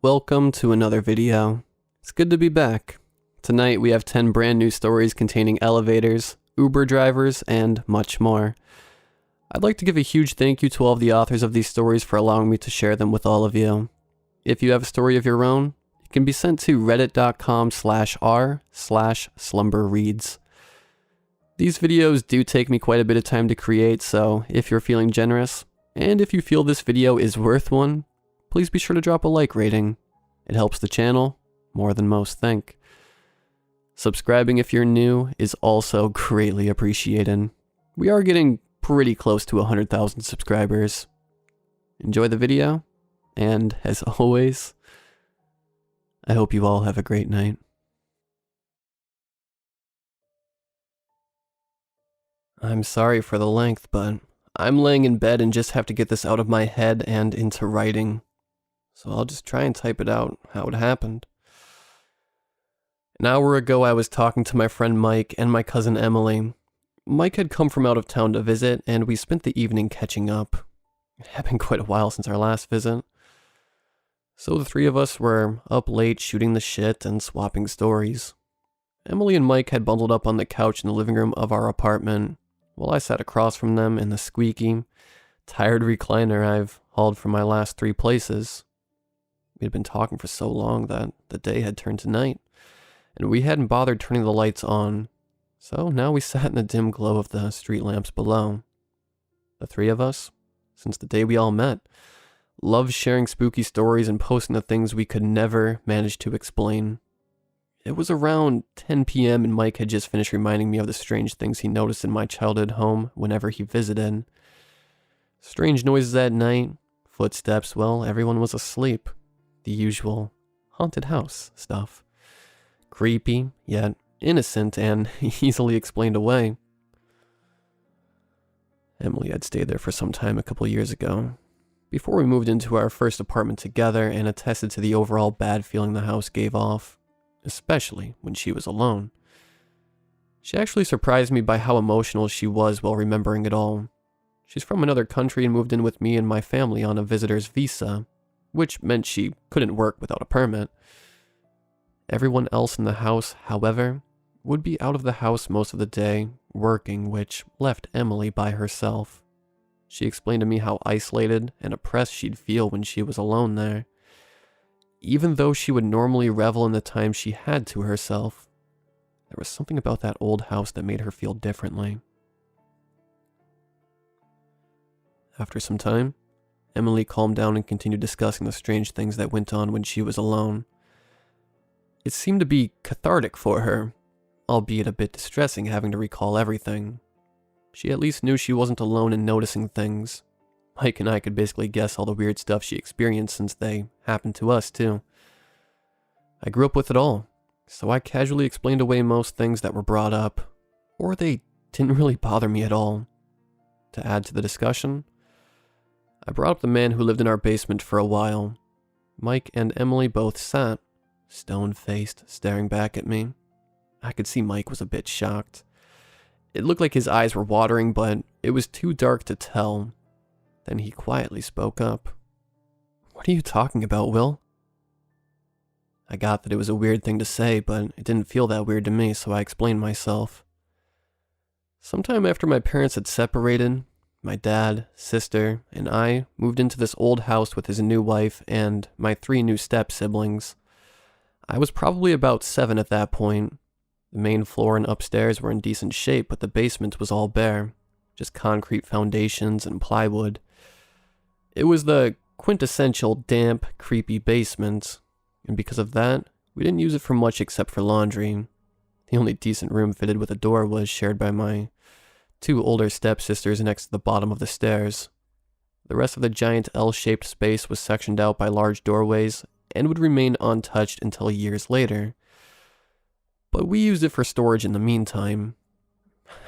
Welcome to another video. It's good to be back. Tonight we have 10 brand new stories containing elevators, Uber drivers, and much more. I'd like to give a huge thank you to all of the authors of these stories for allowing me to share them with all of you. If you have a story of your own, it can be sent to reddit.com/r/slumberreads. These videos do take me quite a bit of time to create, so if you're feeling generous, and if you feel this video is worth one, please be sure to drop a like rating. It helps the channel more than most think. Subscribing if you're new is also greatly appreciated. We are getting pretty close to 100,000 subscribers. Enjoy the video, and as always, I hope you all have a great night. I'm sorry for the length, but I'm laying in bed and just have to get this out of my head and into writing. So I'll just try and type it out how it happened. An hour ago, I was talking to my friend Mike and my cousin Emily. Mike had come from out of town to visit, and we spent the evening catching up. It had been quite a while since our last visit. So the three of us were up late shooting the shit and swapping stories. Emily and Mike had bundled up on the couch in the living room of our apartment, while I sat across from them in the squeaky, tired recliner I've hauled from my last 3 places. We had been talking for so long that the day had turned to night, and we hadn't bothered turning the lights on, so now we sat in the dim glow of the street lamps below. The three of us, since the day we all met, loved sharing spooky stories and posting the things we could never manage to explain. It was around 10 p.m. and Mike had just finished reminding me of the strange things he noticed in my childhood home whenever he visited. Strange noises at night, footsteps, well, everyone was asleep. The usual haunted house stuff. Creepy, yet innocent and easily explained away. Emily had stayed there for some time a couple years ago, before we moved into our first apartment together, and attested to the overall bad feeling the house gave off, especially when she was alone. She actually surprised me by how emotional she was while remembering it all. She's from another country and moved in with me and my family on a visitor's visa, which meant she couldn't work without a permit. Everyone else in the house, however, would be out of the house most of the day, working, which left Emily by herself. She explained to me how isolated and oppressed she'd feel when she was alone there. Even though she would normally revel in the time she had to herself, there was something about that old house that made her feel differently. After some time, Emily calmed down and continued discussing the strange things that went on when she was alone. It seemed to be cathartic for her, albeit a bit distressing having to recall everything. She at least knew she wasn't alone in noticing things. Mike and I could basically guess all the weird stuff she experienced since they happened to us too. I grew up with it all, so I casually explained away most things that were brought up, or they didn't really bother me at all. To add to the discussion, I brought up the man who lived in our basement for a while. Mike and Emily both sat, stone-faced, staring back at me. I could see Mike was a bit shocked. It looked like his eyes were watering, but it was too dark to tell. Then he quietly spoke up. "What are you talking about, Will?" I got that it was a weird thing to say, but it didn't feel that weird to me, so I explained myself. Sometime after my parents had separated, my dad, sister, and I moved into this old house with his new wife and my 3 new step-siblings. I was probably about 7 at that point. The main floor and upstairs were in decent shape, but the basement was all bare, just concrete foundations and plywood. It was the quintessential damp, creepy basement, and because of that, we didn't use it for much except for laundry. The only decent room fitted with a door was shared by my 2 older stepsisters next to the bottom of the stairs. The rest of the giant L-shaped space was sectioned out by large doorways and would remain untouched until years later. But we used it for storage in the meantime.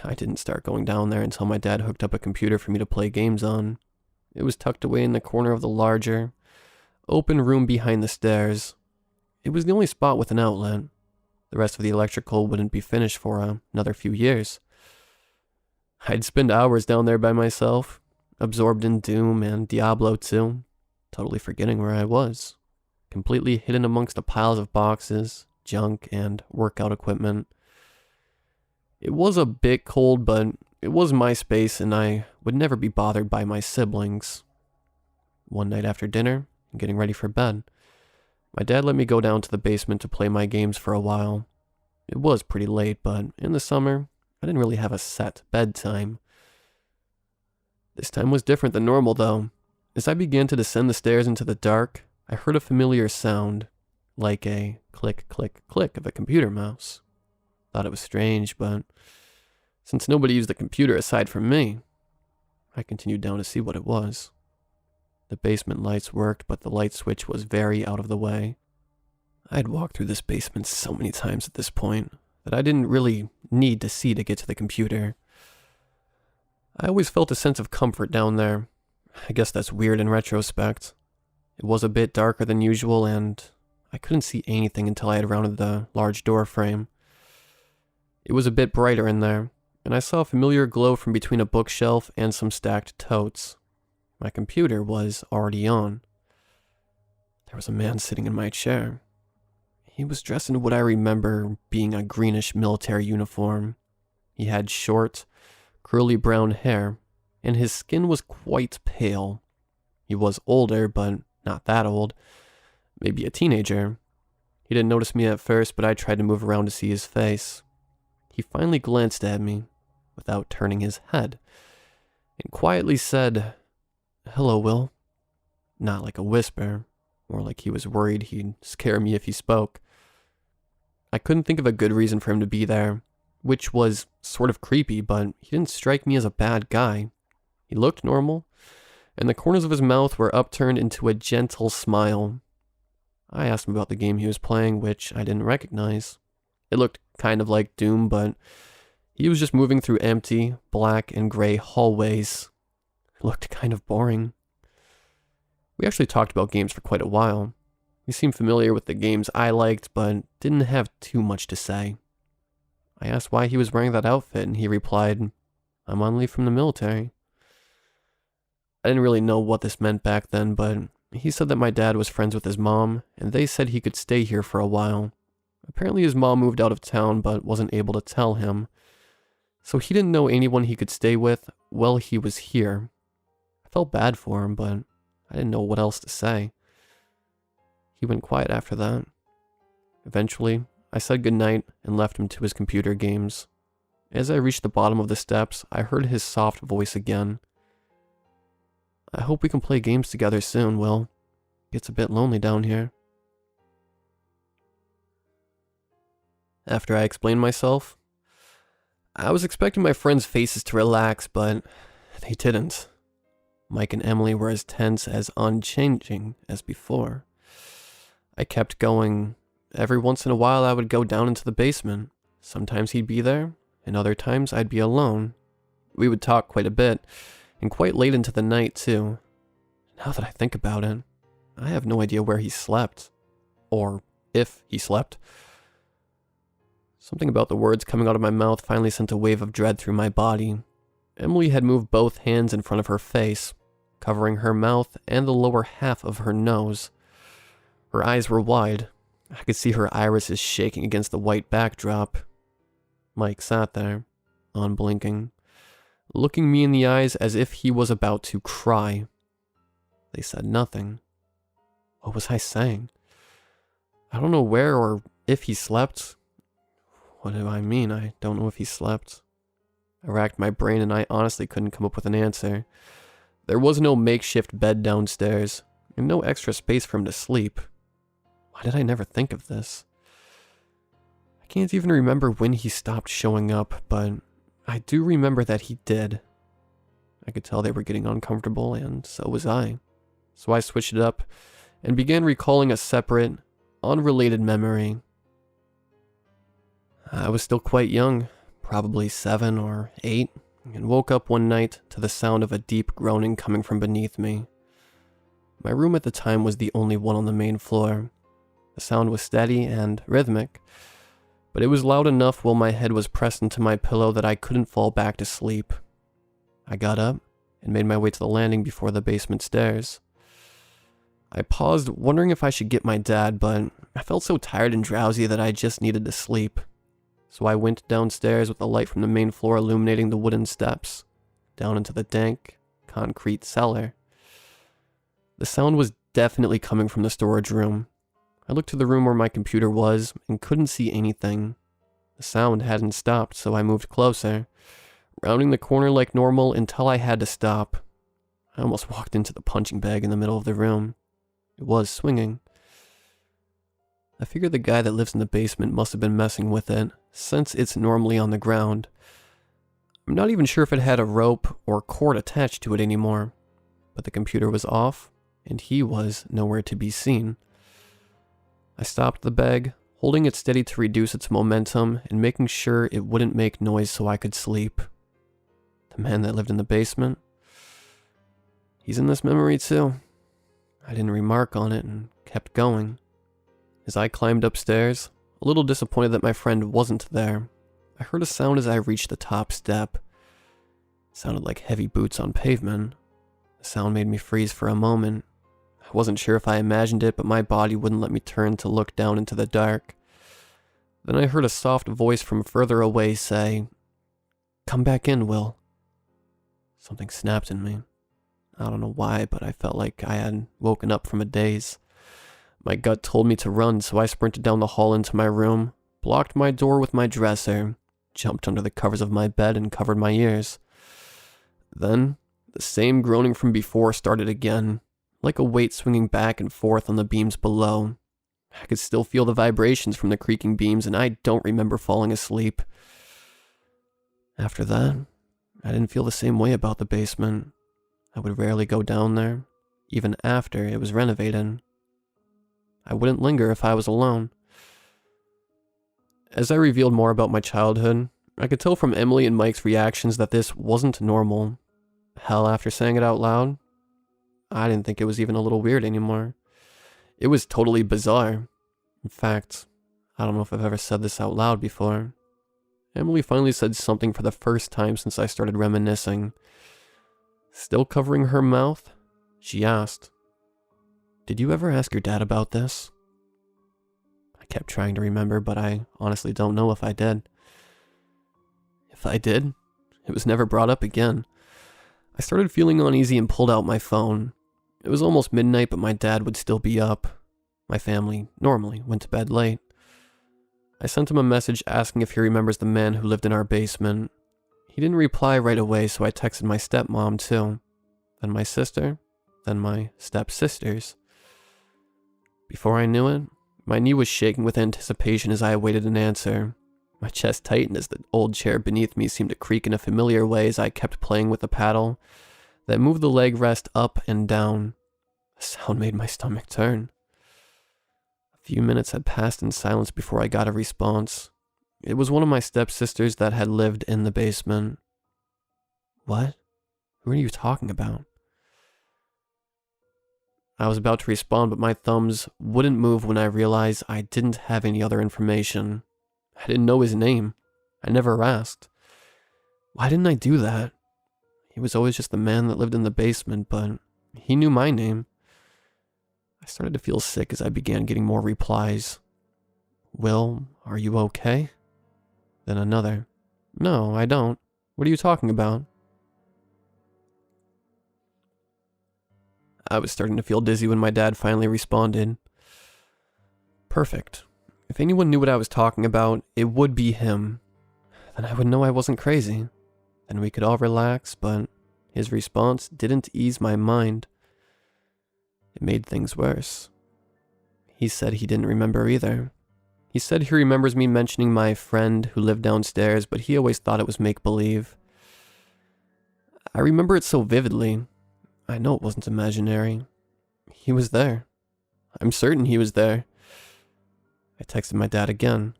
I didn't start going down there until my dad hooked up a computer for me to play games on. It was tucked away in the corner of the larger, open room behind the stairs. It was the only spot with an outlet. The rest of the electrical wouldn't be finished for another few years. I'd spend hours down there by myself, absorbed in Doom and Diablo 2, totally forgetting where I was, completely hidden amongst the piles of boxes, junk, and workout equipment. It was a bit cold, but it was my space and I would never be bothered by my siblings. One night after dinner, getting ready for bed, my dad let me go down to the basement to play my games for a while. It was pretty late, but in the summer, I didn't really have a set bedtime. This time was different than normal, though. As I began to descend the stairs into the dark, I heard a familiar sound, like a click, click, click of a computer mouse. Thought it was strange, but since nobody used the computer aside from me, I continued down to see what it was. The basement lights worked, but the light switch was very out of the way. I had walked through this basement so many times at this point that I didn't really need to see to get to the computer. I always felt a sense of comfort down there. I guess that's weird in retrospect. It was a bit darker than usual, and I couldn't see anything until I had rounded the large door frame. It was a bit brighter in there, and I saw a familiar glow from between a bookshelf and some stacked totes. My computer was already on. There was a man sitting in my chair. He was dressed in what I remember being a greenish military uniform. He had short, curly brown hair, and his skin was quite pale. He was older, but not that old. Maybe a teenager. He didn't notice me at first, but I tried to move around to see his face. He finally glanced at me, without turning his head, and quietly said, "Hello, Will." Not like a whisper, more like he was worried he'd scare me if he spoke. I couldn't think of a good reason for him to be there, which was sort of creepy, but he didn't strike me as a bad guy. He looked normal, and the corners of his mouth were upturned into a gentle smile. I asked him about the game he was playing, which I didn't recognize. It looked kind of like Doom, but he was just moving through empty, black and gray hallways. It looked kind of boring. We actually talked about games for quite a while. He seemed familiar with the games I liked, but didn't have too much to say. I asked why he was wearing that outfit, and he replied, "I'm on leave from the military." I didn't really know what this meant back then, but he said that my dad was friends with his mom, and they said he could stay here for a while. Apparently his mom moved out of town, but wasn't able to tell him. So he didn't know anyone he could stay with while he was here. I felt bad for him, but I didn't know what else to say. He went quiet after that. Eventually, I said goodnight and left him to his computer games. As I reached the bottom of the steps, I heard his soft voice again. "I hope we can play games together soon, Will. It's a bit lonely down here." After I explained myself, I was expecting my friends' faces to relax, but they didn't. Mike and Emily were as tense, as unchanging as before. I kept going. Every once in a while I would go down into the basement. Sometimes he'd be there, and other times I'd be alone. We would talk quite a bit, and quite late into the night too. Now that I think about it, I have no idea where he slept. Or if he slept. Something about the words coming out of my mouth finally sent a wave of dread through my body. Emily had moved both hands in front of her face, covering her mouth and the lower half of her nose. Her eyes were wide. I could see her irises shaking against the white backdrop. Mike sat there, unblinking, looking me in the eyes as if he was about to cry. They said nothing. What was I saying? I don't know where or if he slept. What do I mean? I don't know if he slept. I racked my brain and I honestly couldn't come up with an answer. There was no makeshift bed downstairs, and no extra space for him to sleep. Why did I never think of this? I can't even remember when he stopped showing up, but I do remember that he did. I could tell they were getting uncomfortable, and so was I. So I switched it up and began recalling a separate, unrelated memory. I was still quite young, probably 7 or 8, and woke up one night to the sound of a deep groaning coming from beneath me. My room at the time was the only one on the main floor. The sound was steady and rhythmic, but it was loud enough while my head was pressed into my pillow that I couldn't fall back to sleep. I got up and made my way to the landing before the basement stairs. I paused, wondering if I should get my dad, but I felt so tired and drowsy that I just needed to sleep. So I went downstairs with the light from the main floor illuminating the wooden steps, down into the dank, concrete cellar. The sound was definitely coming from the storage room. I looked to the room where my computer was and couldn't see anything. The sound hadn't stopped, so I moved closer, rounding the corner like normal until I had to stop. I almost walked into the punching bag in the middle of the room. It was swinging. I figured the guy that lives in the basement must have been messing with it, since it's normally on the ground. I'm not even sure if it had a rope or cord attached to it anymore, but the computer was off, and he was nowhere to be seen. I stopped the bag, holding it steady to reduce its momentum and making sure it wouldn't make noise so I could sleep. The man that lived in the basement, he's in this memory too. I didn't remark on it and kept going. As I climbed upstairs, a little disappointed that my friend wasn't there, I heard a sound as I reached the top step. It sounded like heavy boots on pavement. The sound made me freeze for a moment. I wasn't sure if I imagined it, but my body wouldn't let me turn to look down into the dark. Then I heard a soft voice from further away say, "Come back in, Will." Something snapped in me. I don't know why, but I felt like I had woken up from a daze. My gut told me to run, so I sprinted down the hall into my room, blocked my door with my dresser, jumped under the covers of my bed and covered my ears. Then, the same groaning from before started again, like a weight swinging back and forth on the beams below. I could still feel the vibrations from the creaking beams, and I don't remember falling asleep. After that, I didn't feel the same way about the basement. I would rarely go down there, even after it was renovated. I wouldn't linger if I was alone. As I revealed more about my childhood, I could tell from Emily and Mike's reactions that this wasn't normal. Hell, after saying it out loud, I didn't think it was even a little weird anymore. It was totally bizarre. In fact, I don't know if I've ever said this out loud before. Emily finally said something for the first time since I started reminiscing. Still covering her mouth, she asked, "Did you ever ask your dad about this?" I kept trying to remember, but I honestly don't know if I did. If I did, it was never brought up again. I started feeling uneasy and pulled out my phone. It was almost midnight, but my dad would still be up. My family normally went to bed late. I sent him a message asking if he remembers the man who lived in our basement. He didn't reply right away, so I texted my stepmom too, then my sister, then my stepsisters. Before I knew it, my knee was shaking with anticipation as I awaited an answer. My chest tightened as the old chair beneath me seemed to creak in a familiar way as I kept playing with the paddle that moved the leg rest up and down. The sound made my stomach turn. A few minutes had passed in silence before I got a response. It was one of my stepsisters that had lived in the basement. "What? Who are you talking about?" I was about to respond, but my thumbs wouldn't move when I realized I didn't have any other information. I didn't know his name. I never asked. Why didn't I do that? He was always just the man that lived in the basement, but he knew my name. I started to feel sick as I began getting more replies. "Will, are you okay?" Then another. "No, I don't. What are you talking about?" I was starting to feel dizzy when my dad finally responded. Perfect. If anyone knew what I was talking about, it would be him. Then I would know I wasn't crazy. Then we could all relax, but his response didn't ease my mind. It made things worse. He said he didn't remember either. He said he remembers me mentioning my friend who lived downstairs, but he always thought it was make-believe. I remember it so vividly. I know it wasn't imaginary. He was there. I'm certain he was there. I texted my dad again.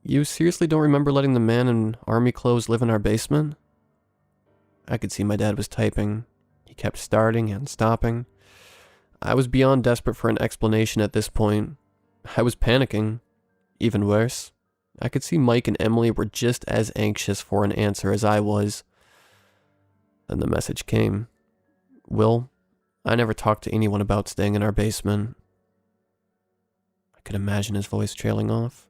"You seriously don't remember letting the man in army clothes live in our basement?" I could see my dad was typing. He kept starting and stopping. I was beyond desperate for an explanation at this point. I was panicking. Even worse, I could see Mike and Emily were just as anxious for an answer as I was. Then the message came. Will, I never talked to anyone about staying in our basement. I could imagine his voice trailing off.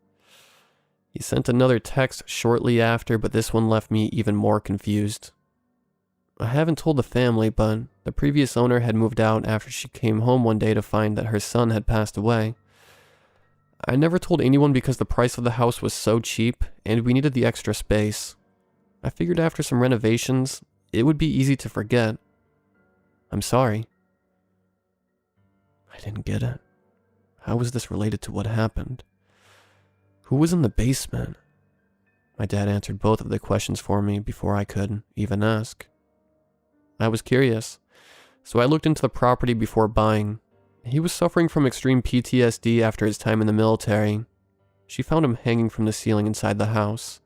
He sent another text shortly after, but this one left me even more confused. I haven't told the family, but the previous owner had moved out after she came home one day to find that her son had passed away. I never told anyone because the price of the house was so cheap and we needed the extra space. I figured after some renovations, it would be easy to forget. I'm sorry. I didn't get it. How was this related to what happened? Who was in the basement? My dad answered both of the questions for me before I could even ask. I was curious, so I looked into the property before buying. He was suffering from extreme PTSD after his time in the military. She found him hanging from the ceiling inside the house.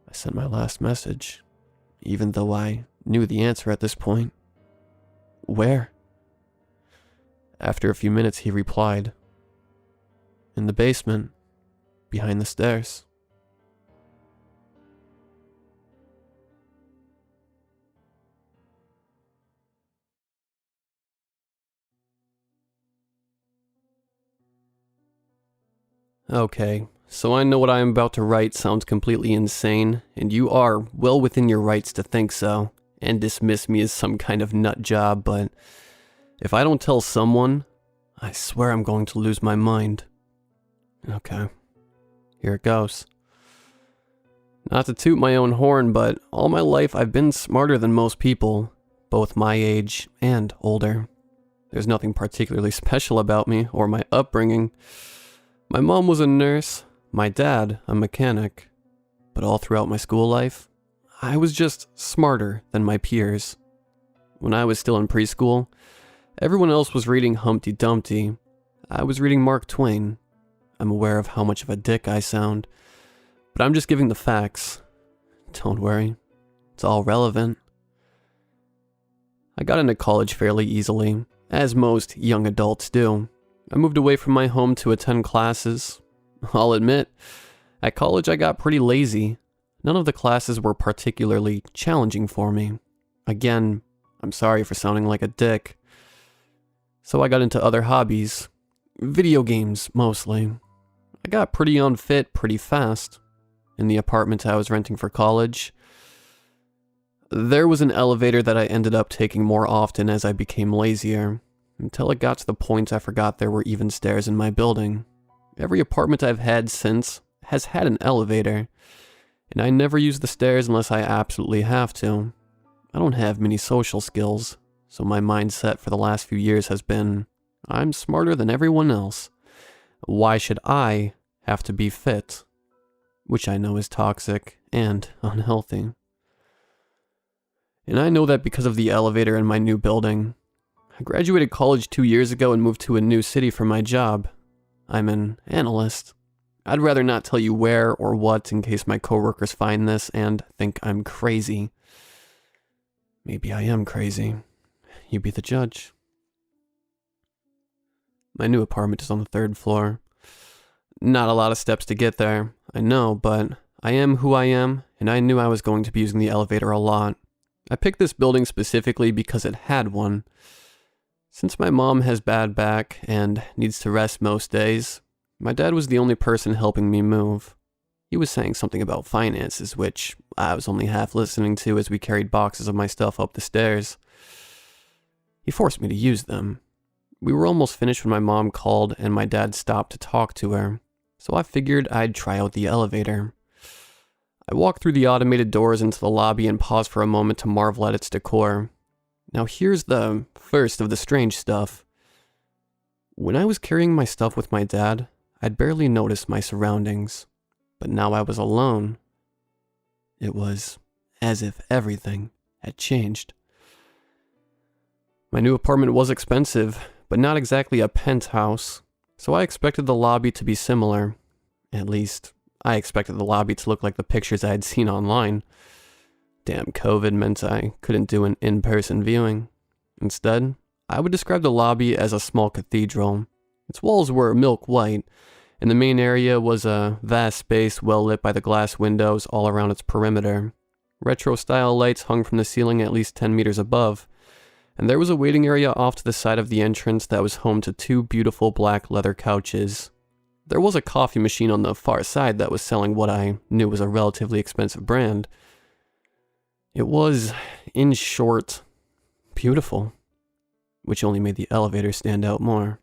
I sent my last message, even though I knew the answer at this point. Where? After a few minutes, he replied, in the basement, behind the stairs. Okay, so I know what I am about to write sounds completely insane, and you are well within your rights to think so, and dismiss me as some kind of nut job, but if I don't tell someone, I swear I'm going to lose my mind. Okay, here it goes. Not to toot my own horn, but all my life I've been smarter than most people, both my age and older. There's nothing particularly special about me or my upbringing. My mom was a nurse, my dad a mechanic, but all throughout my school life, I was just smarter than my peers. When I was still in preschool, everyone else was reading Humpty Dumpty. I was reading Mark Twain. I'm aware of how much of a dick I sound, but I'm just giving the facts. Don't worry, it's all relevant. I got into college fairly easily, as most young adults do. I moved away from my home to attend classes. I'll admit, at college I got pretty lazy. None of the classes were particularly challenging for me. Again, I'm sorry for sounding like a dick. So I got into other hobbies. Video games, mostly. I got pretty unfit pretty fast. In the apartment I was renting for college, there was an elevator that I ended up taking more often as I became lazier, until it got to the point I forgot there were even stairs in my building. Every apartment I've had since has had an elevator, and I never use the stairs unless I absolutely have to. I don't have many social skills, so my mindset for the last few years has been, I'm smarter than everyone else. Why should I have to be fit? Which I know is toxic and unhealthy. And I know that because of the elevator in my new building. I graduated college 2 years ago and moved to a new city for my job. I'm an analyst. I'd rather not tell you where or what in case my coworkers find this and think I'm crazy. Maybe I am crazy. You be the judge. My new apartment is on the 3rd floor. Not a lot of steps to get there, I know, but I am who I am, and I knew I was going to be using the elevator a lot. I picked this building specifically because it had one. Since my mom has bad back and needs to rest most days, my dad was the only person helping me move. He was saying something about finances, which I was only half listening to as we carried boxes of my stuff up the stairs. He forced me to use them. We were almost finished when my mom called and my dad stopped to talk to her, so I figured I'd try out the elevator. I walked through the automated doors into the lobby and paused for a moment to marvel at its decor. Now here's the first of the strange stuff. When I was carrying my stuff with my dad, I'd barely noticed my surroundings, but now I was alone. It was as if everything had changed. My new apartment was expensive, but not exactly a penthouse, so I expected the lobby to be similar. At least, I expected the lobby to look like the pictures I had seen online. Damn, COVID meant I couldn't do an in-person viewing. Instead, I would describe the lobby as a small cathedral. Its walls were milk white, and the main area was a vast space well lit by the glass windows all around its perimeter. Retro-style lights hung from the ceiling at least 10 meters above, and there was a waiting area off to the side of the entrance that was home to 2 beautiful black leather couches. There was a coffee machine on the far side that was selling what I knew was a relatively expensive brand. It was, in short, beautiful, which only made the elevator stand out more.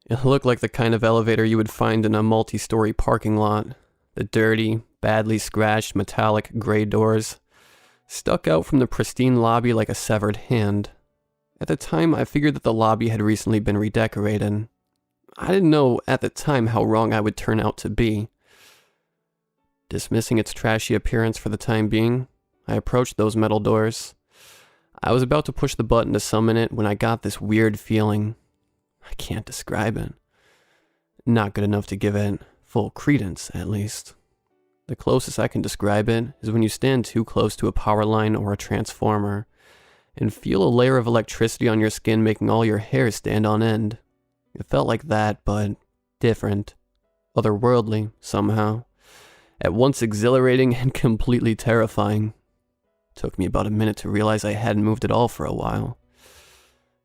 It looked like the kind of elevator you would find in a multi-story parking lot. The dirty, badly scratched metallic gray doors stuck out from the pristine lobby like a severed hand. At the time, I figured that the lobby had recently been redecorated. I didn't know at the time how wrong I would turn out to be. Dismissing its trashy appearance for the time being, I approached those metal doors. I was about to push the button to summon it when I got this weird feeling. I can't describe it. Not good enough to give it full credence, at least. The closest I can describe it is when you stand too close to a power line or a transformer and feel a layer of electricity on your skin making all your hair stand on end. It felt like that, but different. Otherworldly, somehow. At once exhilarating and completely terrifying. Took me about a minute to realize I hadn't moved at all for a while.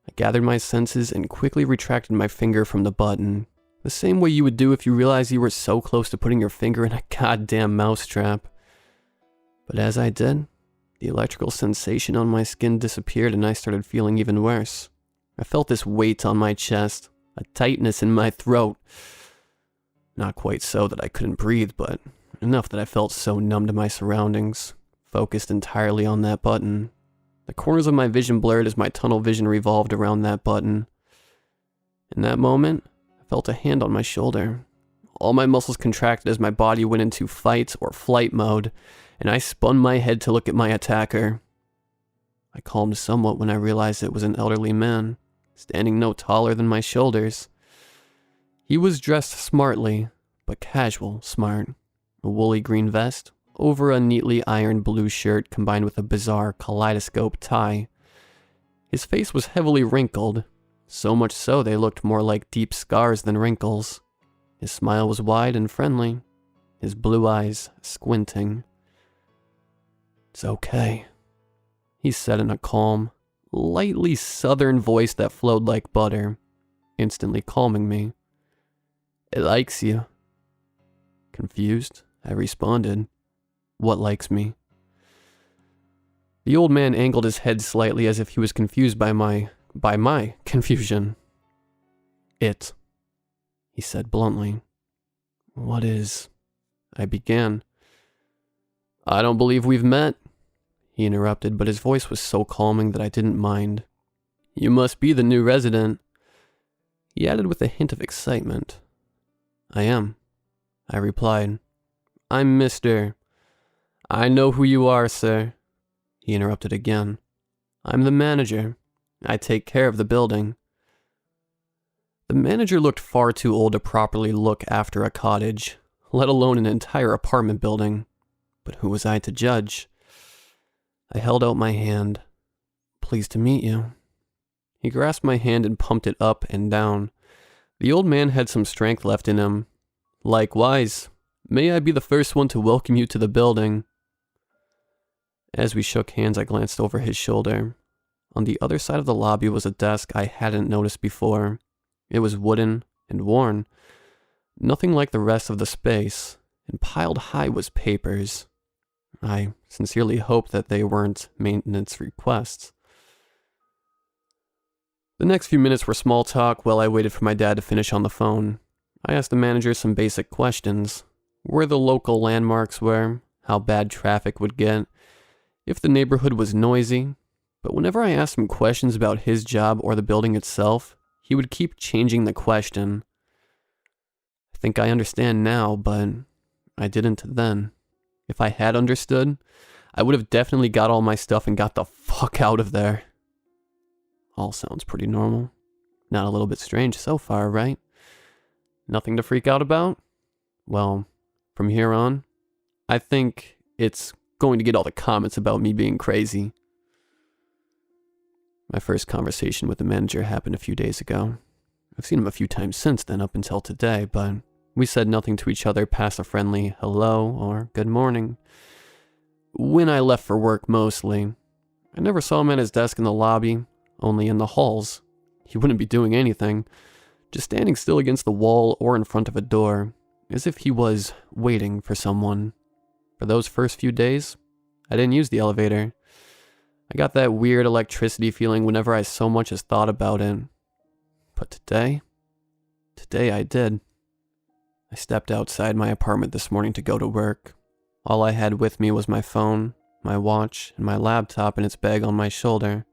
I gathered my senses and quickly retracted my finger from the button, the same way you would do if you realized you were so close to putting your finger in a goddamn mousetrap. But as I did, the electrical sensation on my skin disappeared and I started feeling even worse. I felt this weight on my chest, a tightness in my throat. Not quite so that I couldn't breathe, but enough that I felt so numb to my surroundings, focused entirely on that button. The corners of my vision blurred as my tunnel vision revolved around that button. In that moment, I felt a hand on my shoulder. All my muscles contracted as my body went into fight or flight mode, and I spun my head to look at my attacker. I calmed somewhat when I realized it was an elderly man, standing no taller than my shoulders. He was dressed smartly, but casual smart. A woolly green vest over a neatly ironed blue shirt combined with a bizarre kaleidoscope tie. His face was heavily wrinkled, so much so they looked more like deep scars than wrinkles. His smile was wide and friendly, his blue eyes squinting. "It's okay," he said in a calm, lightly southern voice that flowed like butter, instantly calming me. "It likes you." Confused, I responded, "What likes me?" The old man angled his head slightly as if he was confused by my confusion. "It," he said bluntly. "What is?" I began. "I don't believe we've met," he interrupted, but his voice was so calming that I didn't mind. "You must be the new resident," he added with a hint of excitement. "I am," I replied. "I'm Mr. "I know who you are, sir," he interrupted again. "I'm the manager. I take care of the building." The manager looked far too old to properly look after a cottage, let alone an entire apartment building. But who was I to judge? I held out my hand. "Pleased to meet you." He grasped my hand and pumped it up and down. The old man had some strength left in him. "Likewise, may I be the first one to welcome you to the building." As we shook hands, I glanced over his shoulder. On the other side of the lobby was a desk I hadn't noticed before. It was wooden and worn, nothing like the rest of the space, and piled high was papers. I sincerely hoped that they weren't maintenance requests. The next few minutes were small talk while I waited for my dad to finish on the phone. I asked the manager some basic questions. Where the local landmarks were, how bad traffic would get, if the neighborhood was noisy, but whenever I asked him questions about his job or the building itself, he would keep changing the question. I think I understand now, but I didn't then. If I had understood, I would have definitely got all my stuff and got the fuck out of there. All sounds pretty normal. Not a little bit strange so far, right? Nothing to freak out about? Well, from here on, I think it's going to get all the comments about me being crazy. My first conversation with the manager happened a few days ago. I've seen him a few times since then up until today, but we said nothing to each other past a friendly hello or good morning. When I left for work mostly, I never saw him at his desk in the lobby, only in the halls. He wouldn't be doing anything, just standing still against the wall or in front of a door, as if he was waiting for someone. For those first few days, I didn't use the elevator. I got that weird electricity feeling whenever I so much as thought about it. But today I did. I stepped outside my apartment this morning to go to work. All I had with me was my phone, my watch, and my laptop in its bag on my shoulder.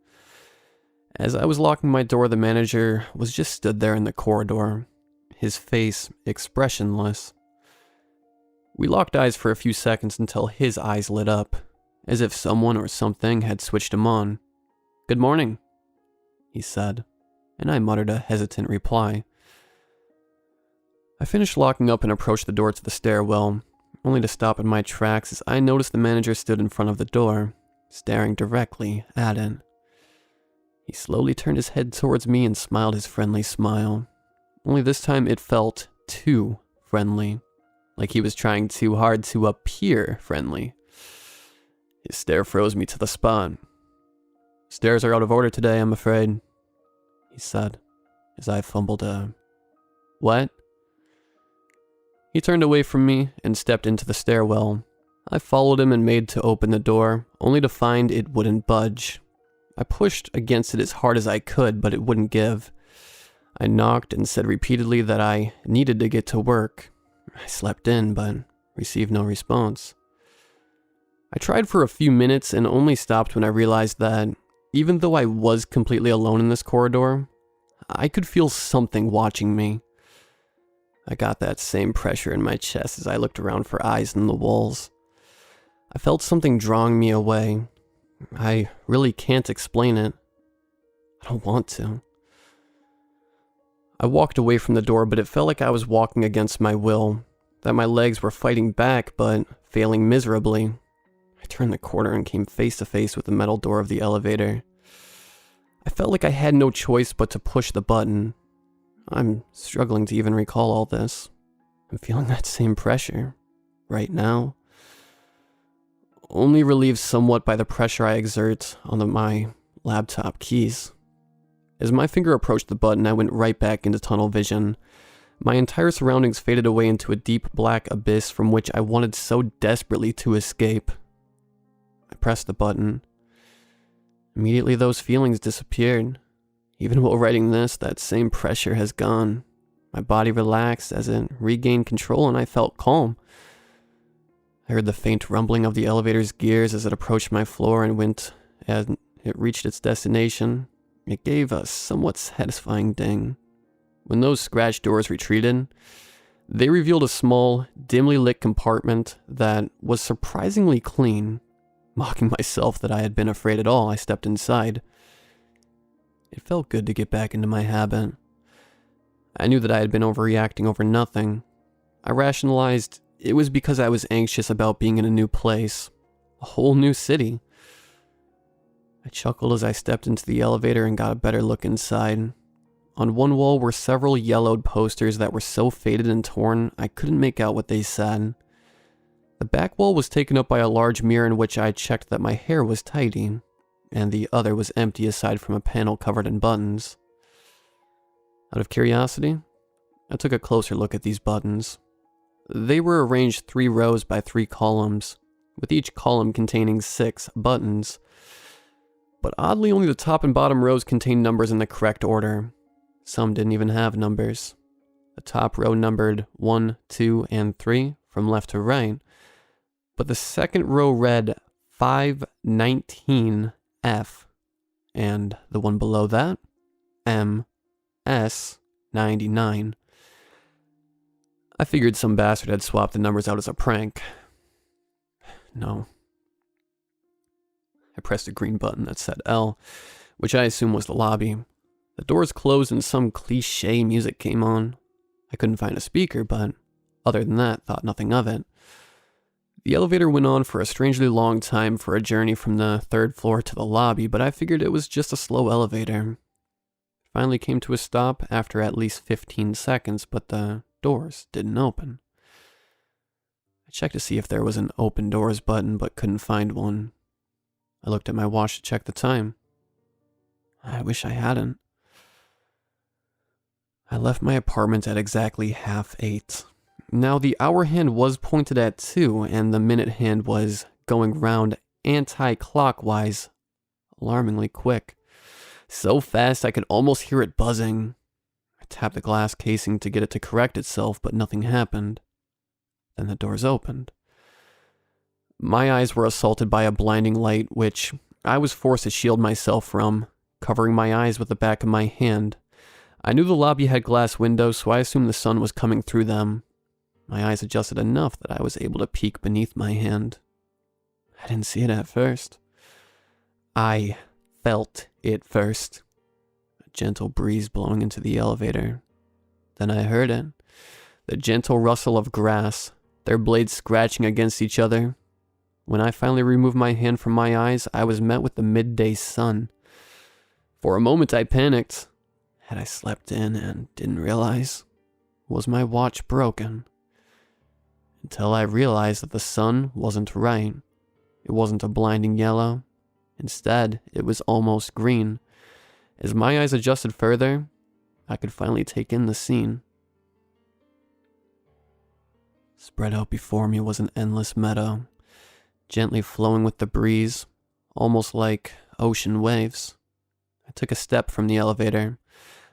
As I was locking my door, the manager was just stood there in the corridor, his face expressionless. We locked eyes for a few seconds until his eyes lit up, as if someone or something had switched him on. "Good morning," he said, and I muttered a hesitant reply. I finished locking up and approached the door to the stairwell, only to stop in my tracks as I noticed the manager stood in front of the door, staring directly at it. He slowly turned his head towards me and smiled his friendly smile, only this time it felt too friendly, like he was trying too hard to appear friendly. His stare froze me to the spot. "Stairs are out of order today, I'm afraid," he said, as I fumbled "What?" He turned away from me and stepped into the stairwell. I followed him and made to open the door, only to find it wouldn't budge. I pushed against it as hard as I could, but it wouldn't give. I knocked and said repeatedly that I needed to get to work. I slept in, but received no response. I tried for a few minutes and only stopped when I realized that, even though I was completely alone in this corridor, I could feel something watching me. I got that same pressure in my chest as I looked around for eyes in the walls. I felt something drawing me away. I really can't explain it. I don't want to. I walked away from the door, but it felt like I was walking against my will, that my legs were fighting back, but failing miserably. I turned the corner and came face to face with the metal door of the elevator. I felt like I had no choice but to push the button. I'm struggling to even recall all this. I'm feeling that same pressure, right now. Only relieved somewhat by the pressure I exert on my laptop keys. As my finger approached the button, I went right back into tunnel vision. My entire surroundings faded away into a deep black abyss from which I wanted so desperately to escape. I pressed the button. Immediately those feelings disappeared. Even while writing this, that same pressure has gone. My body relaxed as it regained control and I felt calm. I heard the faint rumbling of the elevator's gears as it approached my floor and as it reached its destination. It gave a somewhat satisfying ding. When those scratched doors retreated, they revealed a small, dimly lit compartment that was surprisingly clean. Mocking myself that I had been afraid at all, I stepped inside. It felt good to get back into my habit. I knew that I had been overreacting over nothing. I rationalized it was because I was anxious about being in a new place, a whole new city. I chuckled as I stepped into the elevator and got a better look inside. On one wall were several yellowed posters that were so faded and torn I couldn't make out what they said. The back wall was taken up by a large mirror in which I checked that my hair was tidy, and the other was empty aside from a panel covered in buttons. Out of curiosity, I took a closer look at these buttons. They were arranged 3 rows by 3 columns, with each column containing 6 buttons. But oddly, only the top and bottom rows contained numbers in the correct order. Some didn't even have numbers. The top row numbered 1, 2, and 3 from left to right, but the second row read 519F, and the one below that, MS99. I figured some bastard had swapped the numbers out as a prank. No. I pressed a green button that said L, which I assume was the lobby. The doors closed and some cliche music came on. I couldn't find a speaker, but other than that, thought nothing of it. The elevator went on for a strangely long time for a journey from the 3rd floor to the lobby, but I figured it was just a slow elevator. finally came to a stop after at least 15 seconds, but the doors didn't open. I checked to see if there was an open doors button, but couldn't find one. I looked at my watch to check the time. I wish I hadn't. I left my apartment at exactly 8:30. Now, the hour hand was pointed at 2, and the minute hand was going round anti-clockwise, alarmingly quick. So fast I could almost hear it buzzing. I tapped the glass casing to get it to correct itself, but nothing happened. Then the doors opened. My eyes were assaulted by a blinding light, which I was forced to shield myself from, covering my eyes with the back of my hand. I knew the lobby had glass windows, so I assumed the sun was coming through them. My eyes adjusted enough that I was able to peek beneath my hand. I didn't see it at first. I felt it first. A gentle breeze blowing into the elevator. Then I heard it. The gentle rustle of grass, their blades scratching against each other. When I finally removed my hand from my eyes, I was met with the midday sun. For a moment I panicked. Had I slept in and didn't realize? Was my watch broken? Until I realized that the sun wasn't right. It wasn't a blinding yellow. Instead, it was almost green. As my eyes adjusted further, I could finally take in the scene. Spread out before me was an endless meadow, gently flowing with the breeze, almost like ocean waves. I took a step from the elevator.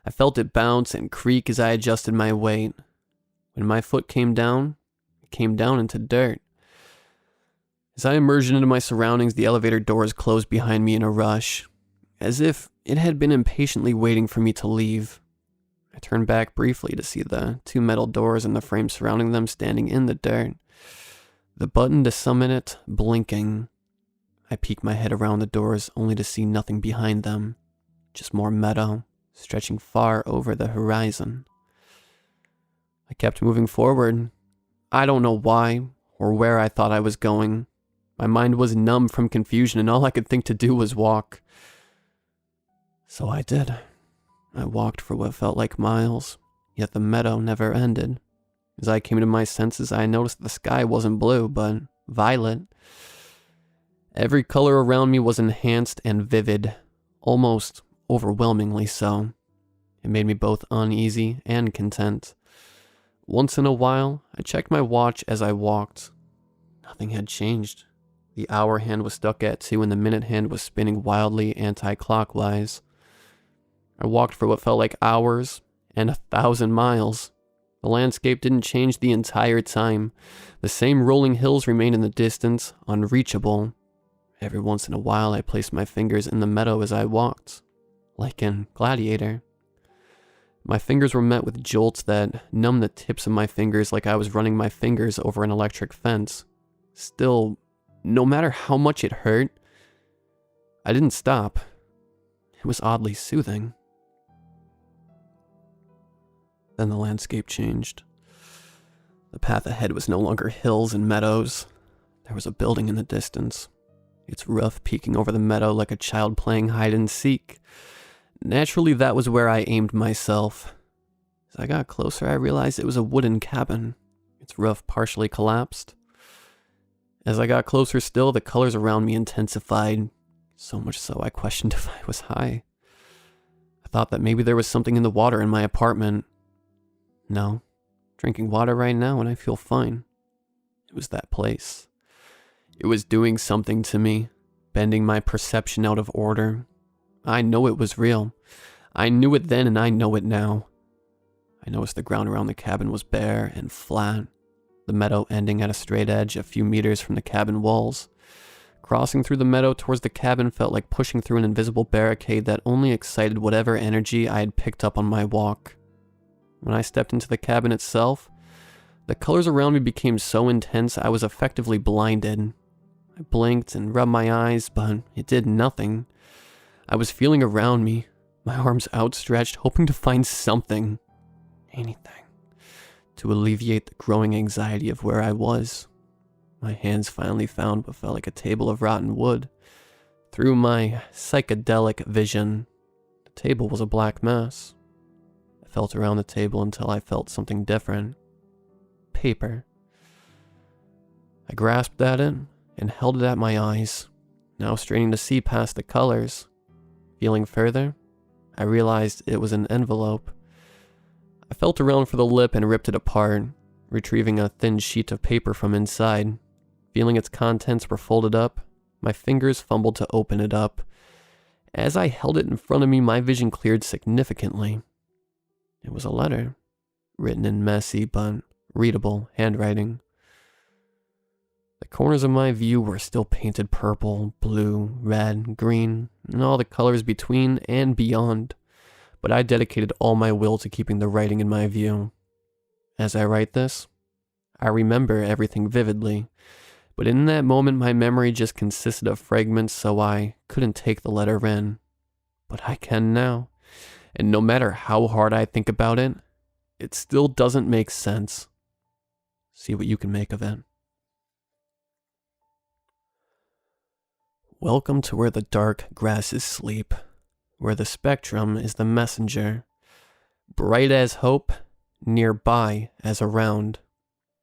I felt it bounce and creak as I adjusted my weight. When my foot came down, it came down into dirt. As I emerged into my surroundings, the elevator doors closed behind me in a rush, as if it had been impatiently waiting for me to leave. I turned back briefly to see the 2 metal doors and the frame surrounding them standing in the dirt. The button to summon it blinking. I peeked my head around the doors only to see nothing behind them, just more meadow, stretching far over the horizon. I kept moving forward. I don't know why or where I thought I was going. My mind was numb from confusion and all I could think to do was walk. So I did. I walked for what felt like miles, yet the meadow never ended. As I came to my senses, I noticed the sky wasn't blue, but violet. Every color around me was enhanced and vivid, almost overwhelmingly so. It made me both uneasy and content. Once in a while, I checked my watch as I walked. Nothing had changed. The hour hand was stuck at 2 and the minute hand was spinning wildly anti-clockwise. I walked for what felt like hours and 1,000 miles. The landscape didn't change the entire time. The same rolling hills remained in the distance, unreachable. Every once in a while, I placed my fingers in the meadow as I walked, like in Gladiator. My fingers were met with jolts that numbed the tips of my fingers like I was running my fingers over an electric fence. Still, no matter how much it hurt, I didn't stop. It was oddly soothing. Then the landscape changed. The path ahead was no longer hills and meadows. There was a building in the distance, its roof peeking over the meadow like a child playing hide and seek. Naturally, that was where I aimed myself. As I got closer, I realized it was a wooden cabin, its roof partially collapsed. As I got closer still, the colors around me intensified, so much so I questioned if I was high. I thought that maybe there was something in the water in my apartment. No, drinking water right now and I feel fine. It was that place. It was doing something to me, bending my perception out of order. I know it was real. I knew it then and I know it now. I noticed the ground around the cabin was bare and flat, the meadow ending at a straight edge a few meters from the cabin walls. Crossing through the meadow towards the cabin felt like pushing through an invisible barricade that only excited whatever energy I had picked up on my walk. When I stepped into the cabin itself, the colors around me became so intense I was effectively blinded. I blinked and rubbed my eyes, but it did nothing. I was feeling around me, my arms outstretched, hoping to find something, anything, to alleviate the growing anxiety of where I was. My hands finally found what felt like a table of rotten wood. Through my psychedelic vision, the The table was a black mess. I felt around the table until I felt something different. Paper. I grasped at it and held it at my eyes, now straining to see past the colors. Feeling further, I realized it was an envelope. I felt around for the lip and ripped it apart, retrieving a thin sheet of paper from inside. Feeling its contents were folded up, my fingers fumbled to open it up. As I held it in front of me, my vision cleared significantly. It was a letter, written in messy but readable handwriting. The corners of my view were still painted purple, blue, red, green, and all the colors between and beyond, but I dedicated all my will to keeping the writing in my view. As I write this, I remember everything vividly, but in that moment my memory just consisted of fragments, so I couldn't take the letter in. But I can now, and no matter how hard I think about it, it still doesn't make sense. See what you can make of it. Welcome to where the dark grasses sleep, where the spectrum is the messenger, bright as hope, nearby as around,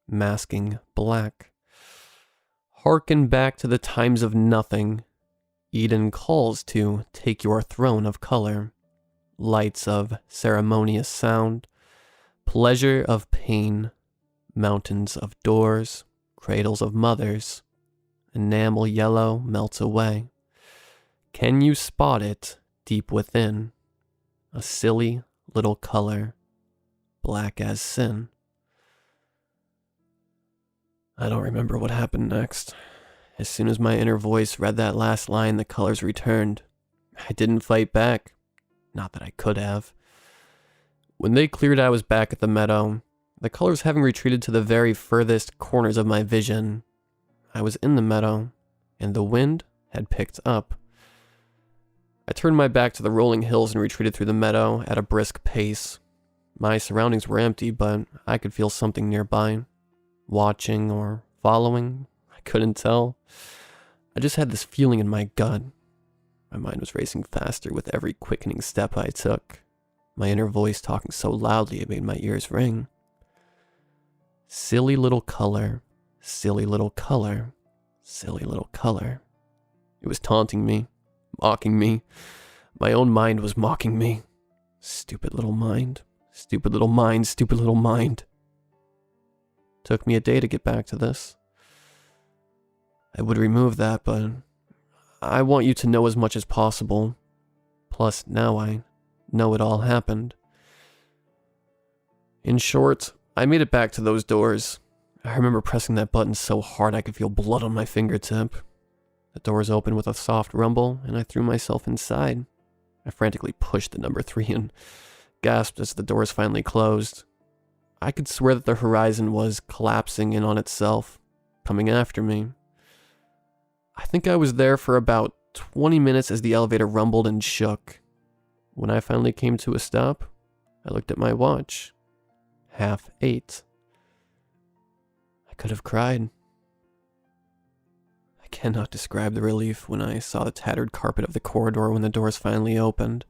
masking black. Hearken back to the times of nothing. Eden calls to take your throne of color, lights of ceremonious sound, pleasure of pain, mountains of doors, cradles of mothers. Enamel yellow melts away. Can you spot it deep within? A silly little color, black as sin. I don't remember what happened next. As soon as my inner voice read that last line, the colors returned. I didn't fight back. Not that I could have. When they cleared, I was back at the meadow, the colors having retreated to the very furthest corners of my vision. I was in the meadow, and the wind had picked up. I turned my back to the rolling hills and retreated through the meadow at a brisk pace. My surroundings were empty, but I could feel something nearby. Watching or following, I couldn't tell. I just had this feeling in my gut. My mind was racing faster with every quickening step I took, my inner voice talking so loudly it made my ears ring. Silly little color. Silly little color, silly little color. It was taunting me, mocking me. My own mind was mocking me. Stupid little mind, stupid little mind, stupid little mind. Took me a day to get back to this. I would remove that, but I want you to know as much as possible. Plus, now I know it all happened. In short, I made it back to those doors. I remember pressing that button so hard I could feel blood on my fingertip. The doors opened with a soft rumble, and I threw myself inside. I frantically pushed the number 3 and gasped as the doors finally closed. I could swear that the horizon was collapsing in on itself, coming after me. I think I was there for about 20 minutes as the elevator rumbled and shook. When I finally came to a stop, I looked at my watch. 8:30. Could have cried. I cannot describe the relief when I saw the tattered carpet of the corridor when the doors finally opened.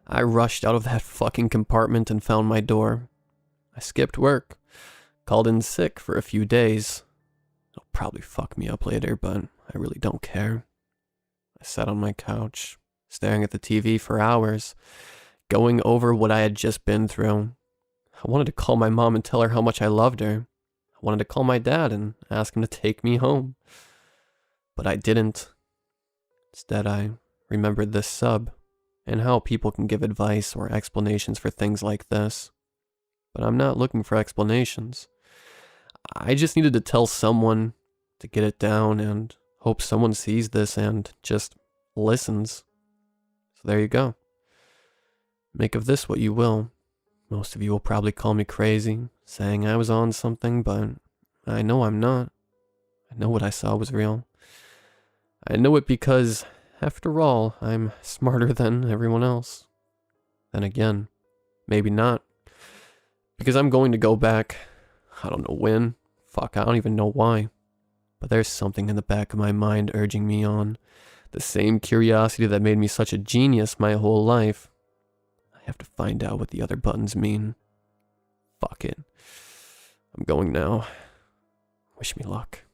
I rushed out of that fucking compartment and found my door. I skipped work, called in sick for a few days. It'll probably fuck me up later, but I really don't care. I sat on my couch, staring at the TV for hours, going over what I had just been through. I wanted to call my mom and tell her how much I loved her. I wanted to call my dad and ask him to take me home. But I didn't. Instead, I remembered this sub, and how people can give advice or explanations for things like this. But I'm not looking for explanations. I just needed to tell someone to get it down and hope someone sees this and just listens. So there you go. Make of this what you will. Most of you will probably call me crazy, saying I was on something, but I know I'm not. I know what I saw was real. I know it because, after all, I'm smarter than everyone else. Then again, maybe not. Because I'm going to go back. I don't know when. Fuck, I don't even know why. But there's something in the back of my mind urging me on. The same curiosity that made me such a genius my whole life. I have to find out what the other buttons mean. Fuck it. I'm going now. Wish me luck.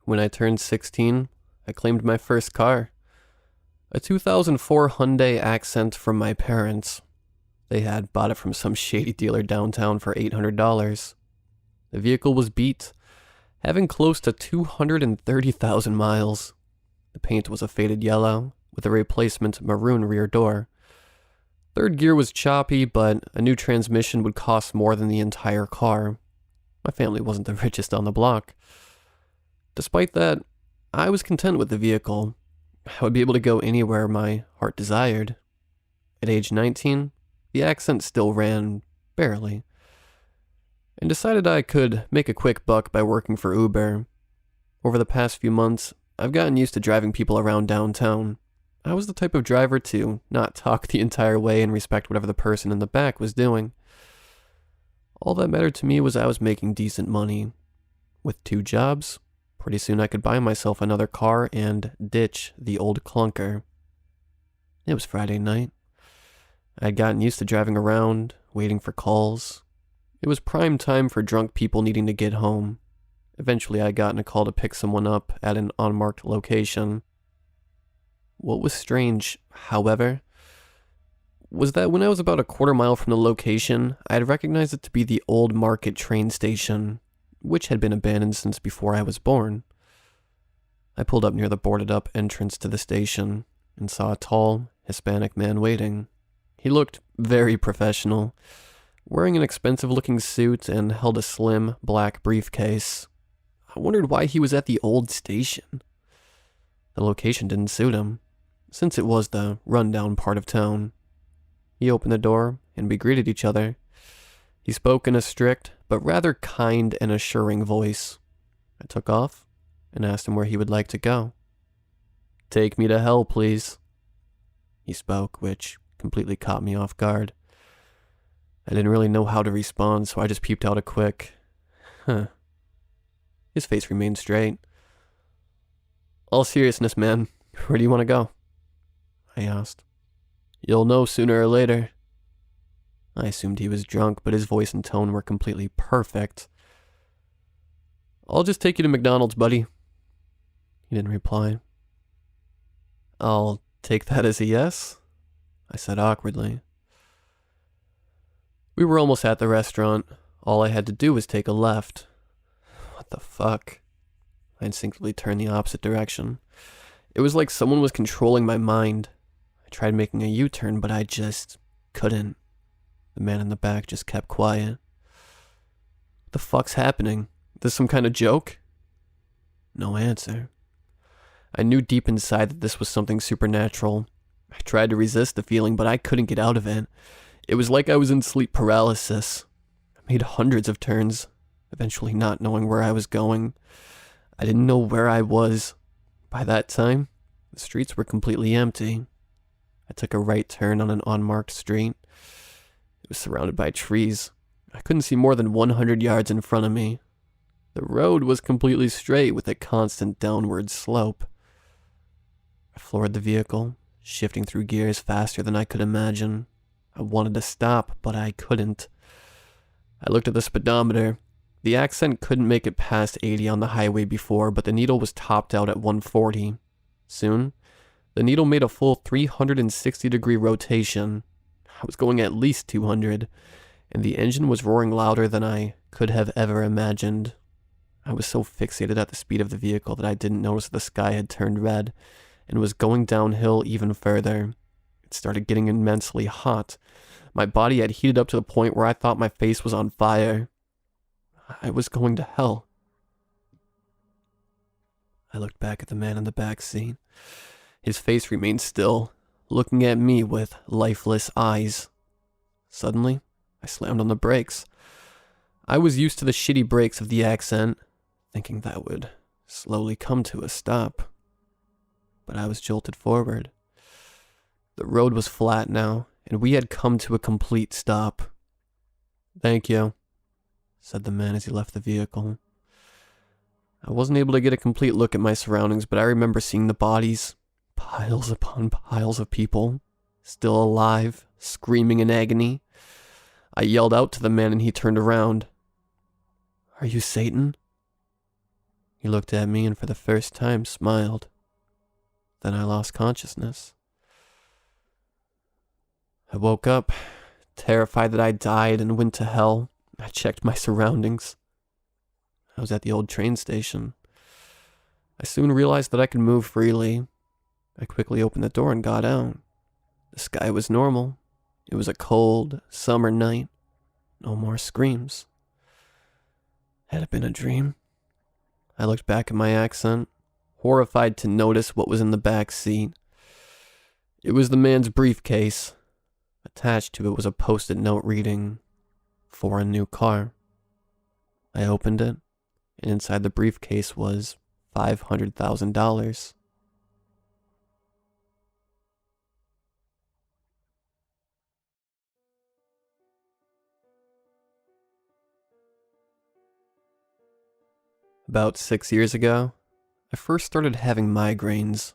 When I turned 16, I claimed my first car. A 2004 Hyundai Accent from my parents. They had bought it from some shady dealer downtown for $800. The vehicle was beat, having close to 230,000 miles. The paint was a faded yellow, with a replacement maroon rear door. Third gear was choppy, but a new transmission would cost more than the entire car. My family wasn't the richest on the block. Despite that, I was content with the vehicle. I would be able to go anywhere my heart desired. At age 19, the Accent still ran, barely, and decided I could make a quick buck by working for Uber. Over the past few months, I've gotten used to driving people around downtown. I was the type of driver to not talk the entire way and respect whatever the person in the back was doing. All that mattered to me was I was making decent money. With 2 jobs, pretty soon I could buy myself another car and ditch the old clunker. It was Friday night. I had gotten used to driving around, waiting for calls. It was prime time for drunk people needing to get home. Eventually I got a call to pick someone up at an unmarked location. What was strange, however, was that when I was about a quarter mile from the location, I had recognized it to be the Old Market train station, which had been abandoned since before I was born. I pulled up near the boarded-up entrance to the station and saw a tall, Hispanic man waiting. He looked very professional, wearing an expensive-looking suit and held a slim, black briefcase. I wondered why he was at the old station. The location didn't suit him, since it was the rundown part of town. He opened the door, and we greeted each other. He spoke in a strict, but rather kind and assuring voice. I took off and asked him where he would like to go. "Take me to hell, please," he spoke, which completely caught me off guard. I didn't really know how to respond, so I just peeped out a quick, "Huh." His face remained straight. "All seriousness, man, where do you want to go?" I asked. "You'll know sooner or later." I assumed he was drunk, but his voice and tone were completely perfect. "I'll just take you to McDonald's, buddy." He didn't reply. "I'll take that as a yes," I said awkwardly. We were almost at the restaurant. All I had to do was take a left. What the fuck? I instinctively turned the opposite direction. It was like someone was controlling my mind. I tried making a U-turn, but I just couldn't. The man in the back just kept quiet. What the fuck's happening? This some kind of joke? No answer. I knew deep inside that this was something supernatural. I tried to resist the feeling, but I couldn't get out of it. It was like I was in sleep paralysis. I made hundreds of turns, eventually not knowing where I was going. I didn't know where I was. By that time, the streets were completely empty. I took a right turn on an unmarked street. It was surrounded by trees. I couldn't see more than 100 yards in front of me. The road was completely straight with a constant downward slope. I floored the vehicle, shifting through gears faster than I could imagine. I wanted to stop, but I couldn't. I looked at the speedometer. The Accent couldn't make it past 80 on the highway before, but the needle was topped out at 140. Soon, the needle made a full 360-degree rotation. I was going at least 200, and the engine was roaring louder than I could have ever imagined. I was so fixated at the speed of the vehicle that I didn't notice the sky had turned red and was going downhill even further. It started getting immensely hot. My body had heated up to the point where I thought my face was on fire. I was going to hell. I looked back at the man in the back seat. His face remained still, looking at me with lifeless eyes. Suddenly, I slammed on the brakes. I was used to the shitty brakes of the Accent, thinking that would slowly come to a stop. But I was jolted forward. The road was flat now, and we had come to a complete stop. "Thank you," said the man as he left the vehicle. I wasn't able to get a complete look at my surroundings, but I remember seeing the bodies, piles upon piles of people, still alive, screaming in agony. I yelled out to the man and he turned around. "Are you Satan?" He looked at me and for the first time smiled. Then I lost consciousness. I woke up, terrified that I died and went to hell. I checked my surroundings. I was at the old train station. I soon realized that I could move freely. I quickly opened the door and got out. The sky was normal. It was a cold, summer night. No more screams. Had it been a dream? I looked back at my accent, horrified to notice what was in the back seat. It was the man's briefcase. Attached to it was a post-it note reading, "For a new car." I opened it, and inside the briefcase was $500,000. About 6 years ago, I first started having migraines.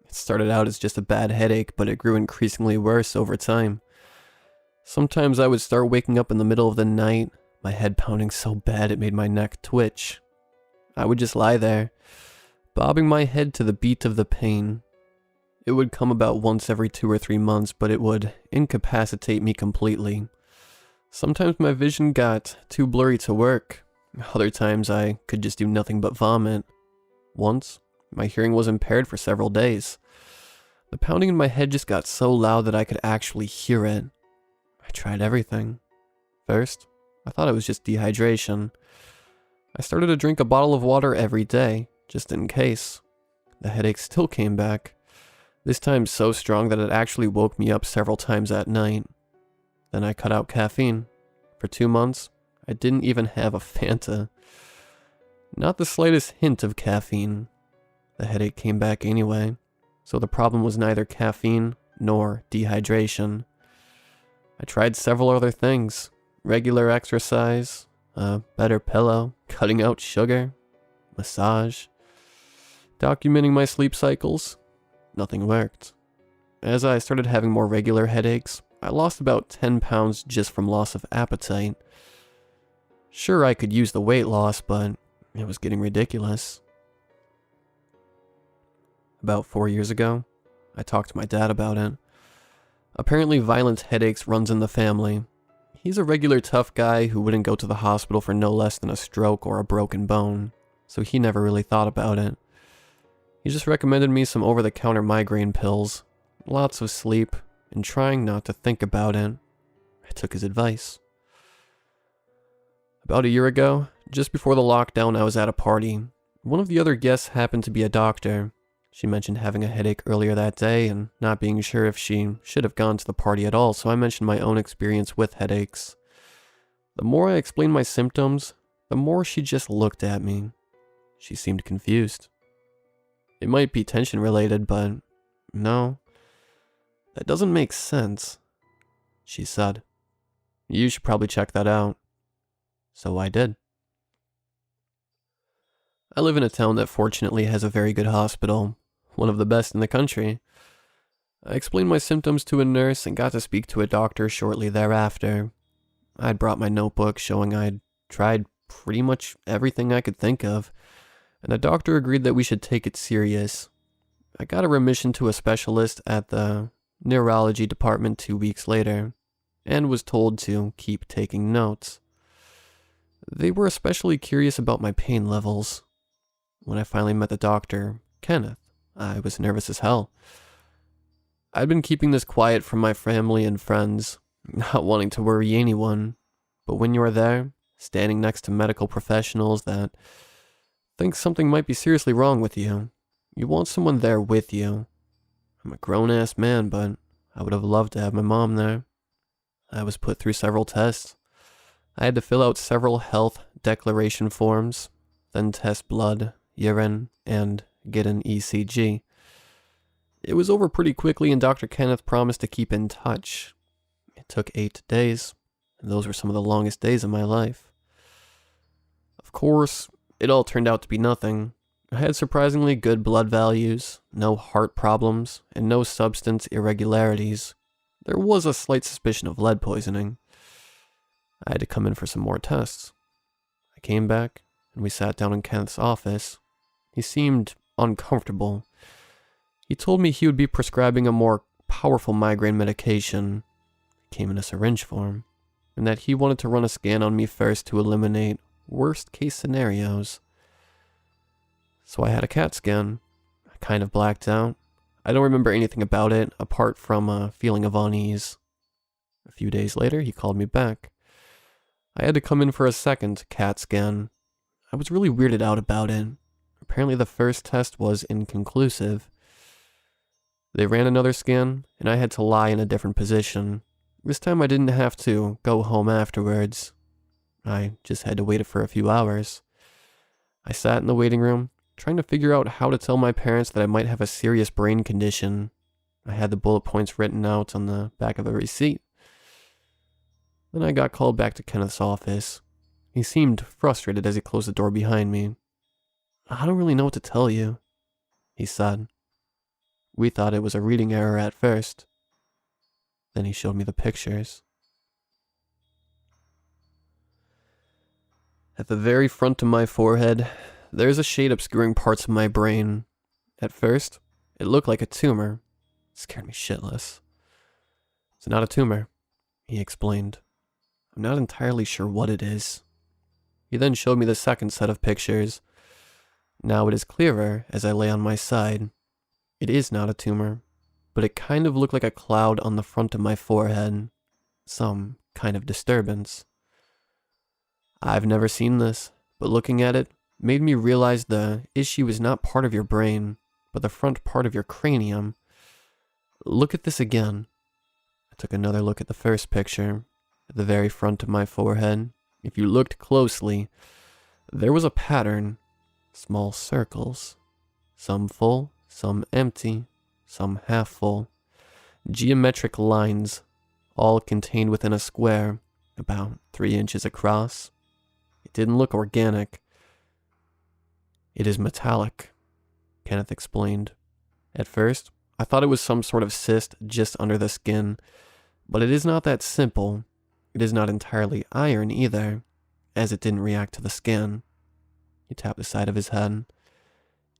It started out as just a bad headache, but it grew increasingly worse over time. Sometimes I would start waking up in the middle of the night, my head pounding so bad it made my neck twitch. I would just lie there, bobbing my head to the beat of the pain. It would come about once every 2 or 3 months, but it would incapacitate me completely. Sometimes my vision got too blurry to work. Other times I could just do nothing but vomit. Once, my hearing was impaired for several days. The pounding in my head just got so loud that I could actually hear it. I tried everything. First, I thought it was just dehydration. I started to drink a bottle of water every day, just in case. The headache still came back. This time so strong that it actually woke me up several times at night. Then I cut out caffeine. For 2 months, I didn't even have a Fanta. Not the slightest hint of caffeine. The headache came back anyway, so the problem was neither caffeine nor dehydration. I tried several other things. Regular exercise, a better pillow, cutting out sugar, massage, documenting my sleep cycles. Nothing worked. As I started having more regular headaches, I lost about 10 pounds just from loss of appetite. Sure, I could use the weight loss, but it was getting ridiculous. About 4 years ago, I talked to my dad about it. Apparently violent headaches runs in the family. He's a regular tough guy who wouldn't go to the hospital for no less than a stroke or a broken bone, so he never really thought about it. He just recommended me some over-the-counter migraine pills, lots of sleep, and trying not to think about it. I took his advice. About a year ago, just before the lockdown, I was at a party. One of the other guests happened to be a doctor. She mentioned having a headache earlier that day and not being sure if she should have gone to the party at all, so I mentioned my own experience with headaches. The more I explained my symptoms, the more she just looked at me. She seemed confused. It might be tension related, but no, that doesn't make sense, she said. You should probably check that out. So I did. I live in a town that fortunately has a very good hospital, one of the best in the country. I explained my symptoms to a nurse and got to speak to a doctor shortly thereafter. I'd brought my notebook showing I'd tried pretty much everything I could think of, and the doctor agreed that we should take it serious. I got a remission to a specialist at the neurology department 2 weeks later, and was told to keep taking notes. They were especially curious about my pain levels. When I finally met the doctor, Kenneth, I was nervous as hell. I'd been keeping this quiet from my family and friends, not wanting to worry anyone, but when you are there, standing next to medical professionals that think something might be seriously wrong with you, you want someone there with you. I'm a grown-ass man, but I would have loved to have my mom there. I was put through several tests. I had to fill out several health declaration forms, then test blood, urine, and get an ECG. It was over pretty quickly and Dr. Kenneth promised to keep in touch. took 8 days, and those were some of the longest days of my life. Of course, it all turned out to be nothing. I had surprisingly good blood values, no heart problems, and no substance irregularities. There was a slight suspicion of lead poisoning. I had to come in for some more tests. I came back, and we sat down in Kenneth's office. He seemed uncomfortable. He told me he would be prescribing a more powerful migraine medication. It came in a syringe form, and that he wanted to run a scan on me first to eliminate worst-case scenarios. So I had a CAT scan. I kind of blacked out. I don't remember anything about it, apart from a feeling of unease. A few days later, he called me back. I had to come in for a second CAT scan. I was really weirded out about it. Apparently the first test was inconclusive. They ran another scan, and I had to lie in a different position. This time I didn't have to go home afterwards. I just had to wait for a few hours. I sat in the waiting room, trying to figure out how to tell my parents that I might have a serious brain condition. I had the bullet points written out on the back of a receipt. Then I got called back to Kenneth's office. He seemed frustrated as he closed the door behind me. "I don't really know what to tell you," he said. "We thought it was a reading error at first." Then he showed me the pictures. At the very front of my forehead, there's a shade obscuring parts of my brain. At first, it looked like a tumor. It scared me shitless. "It's not a tumor," he explained. "I'm not entirely sure what it is." He then showed me the second set of pictures. Now it is clearer as I lay on my side. It is not a tumor, but it kind of looked like a cloud on the front of my forehead. Some kind of disturbance. I've never seen this, but looking at it made me realize the issue is not part of your brain, but the front part of your cranium. Look at this again. I took another look at the first picture, at the very front of my forehead. If you looked closely, there was a pattern. Small circles. Some full, some empty, some half full. Geometric lines, all contained within a square, about 3 inches across. It didn't look organic. "It is metallic," Kenneth explained. "At first, I thought it was some sort of cyst just under the skin, but it is not that simple. It is not entirely iron either, as it didn't react to the scan." He tapped the side of his head.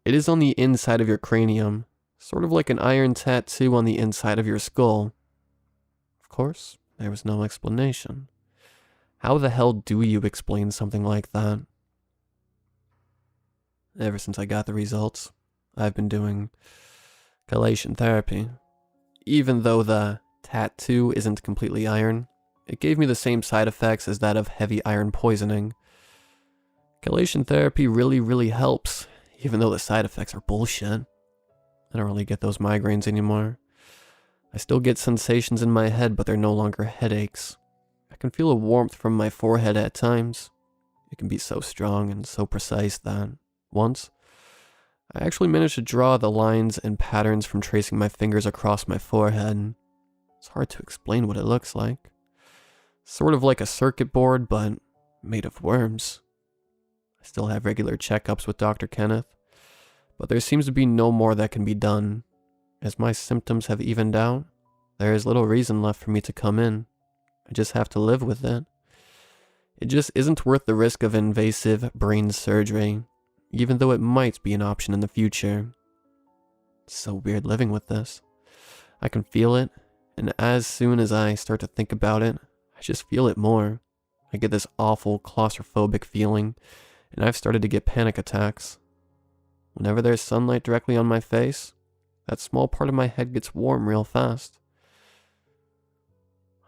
"It is on the inside of your cranium, sort of like an iron tattoo on the inside of your skull." Of course, there was no explanation. How the hell do you explain something like that? Ever since I got the results, I've been doing chelation therapy. Even though the tattoo isn't completely iron, it gave me the same side effects as that of heavy iron poisoning. Chelation therapy really helps, even though the side effects are bullshit. I don't really get those migraines anymore. I still get sensations in my head, but they're no longer headaches. I can feel a warmth from my forehead at times. It can be so strong and so precise that, once, I actually managed to draw the lines and patterns from tracing my fingers across my forehead. It's hard to explain what it looks like. Sort of like a circuit board, but made of worms. I still have regular checkups with Dr. Kenneth, but there seems to be no more that can be done. As my symptoms have evened out, there is little reason left for me to come in. I just have to live with it. It just isn't worth the risk of invasive brain surgery, even though it might be an option in the future. It's so weird living with this. I can feel it, and as soon as I start to think about it, I just feel it more. I get this awful claustrophobic feeling, and I've started to get panic attacks. Whenever there's sunlight directly on my face, that small part of my head gets warm real fast.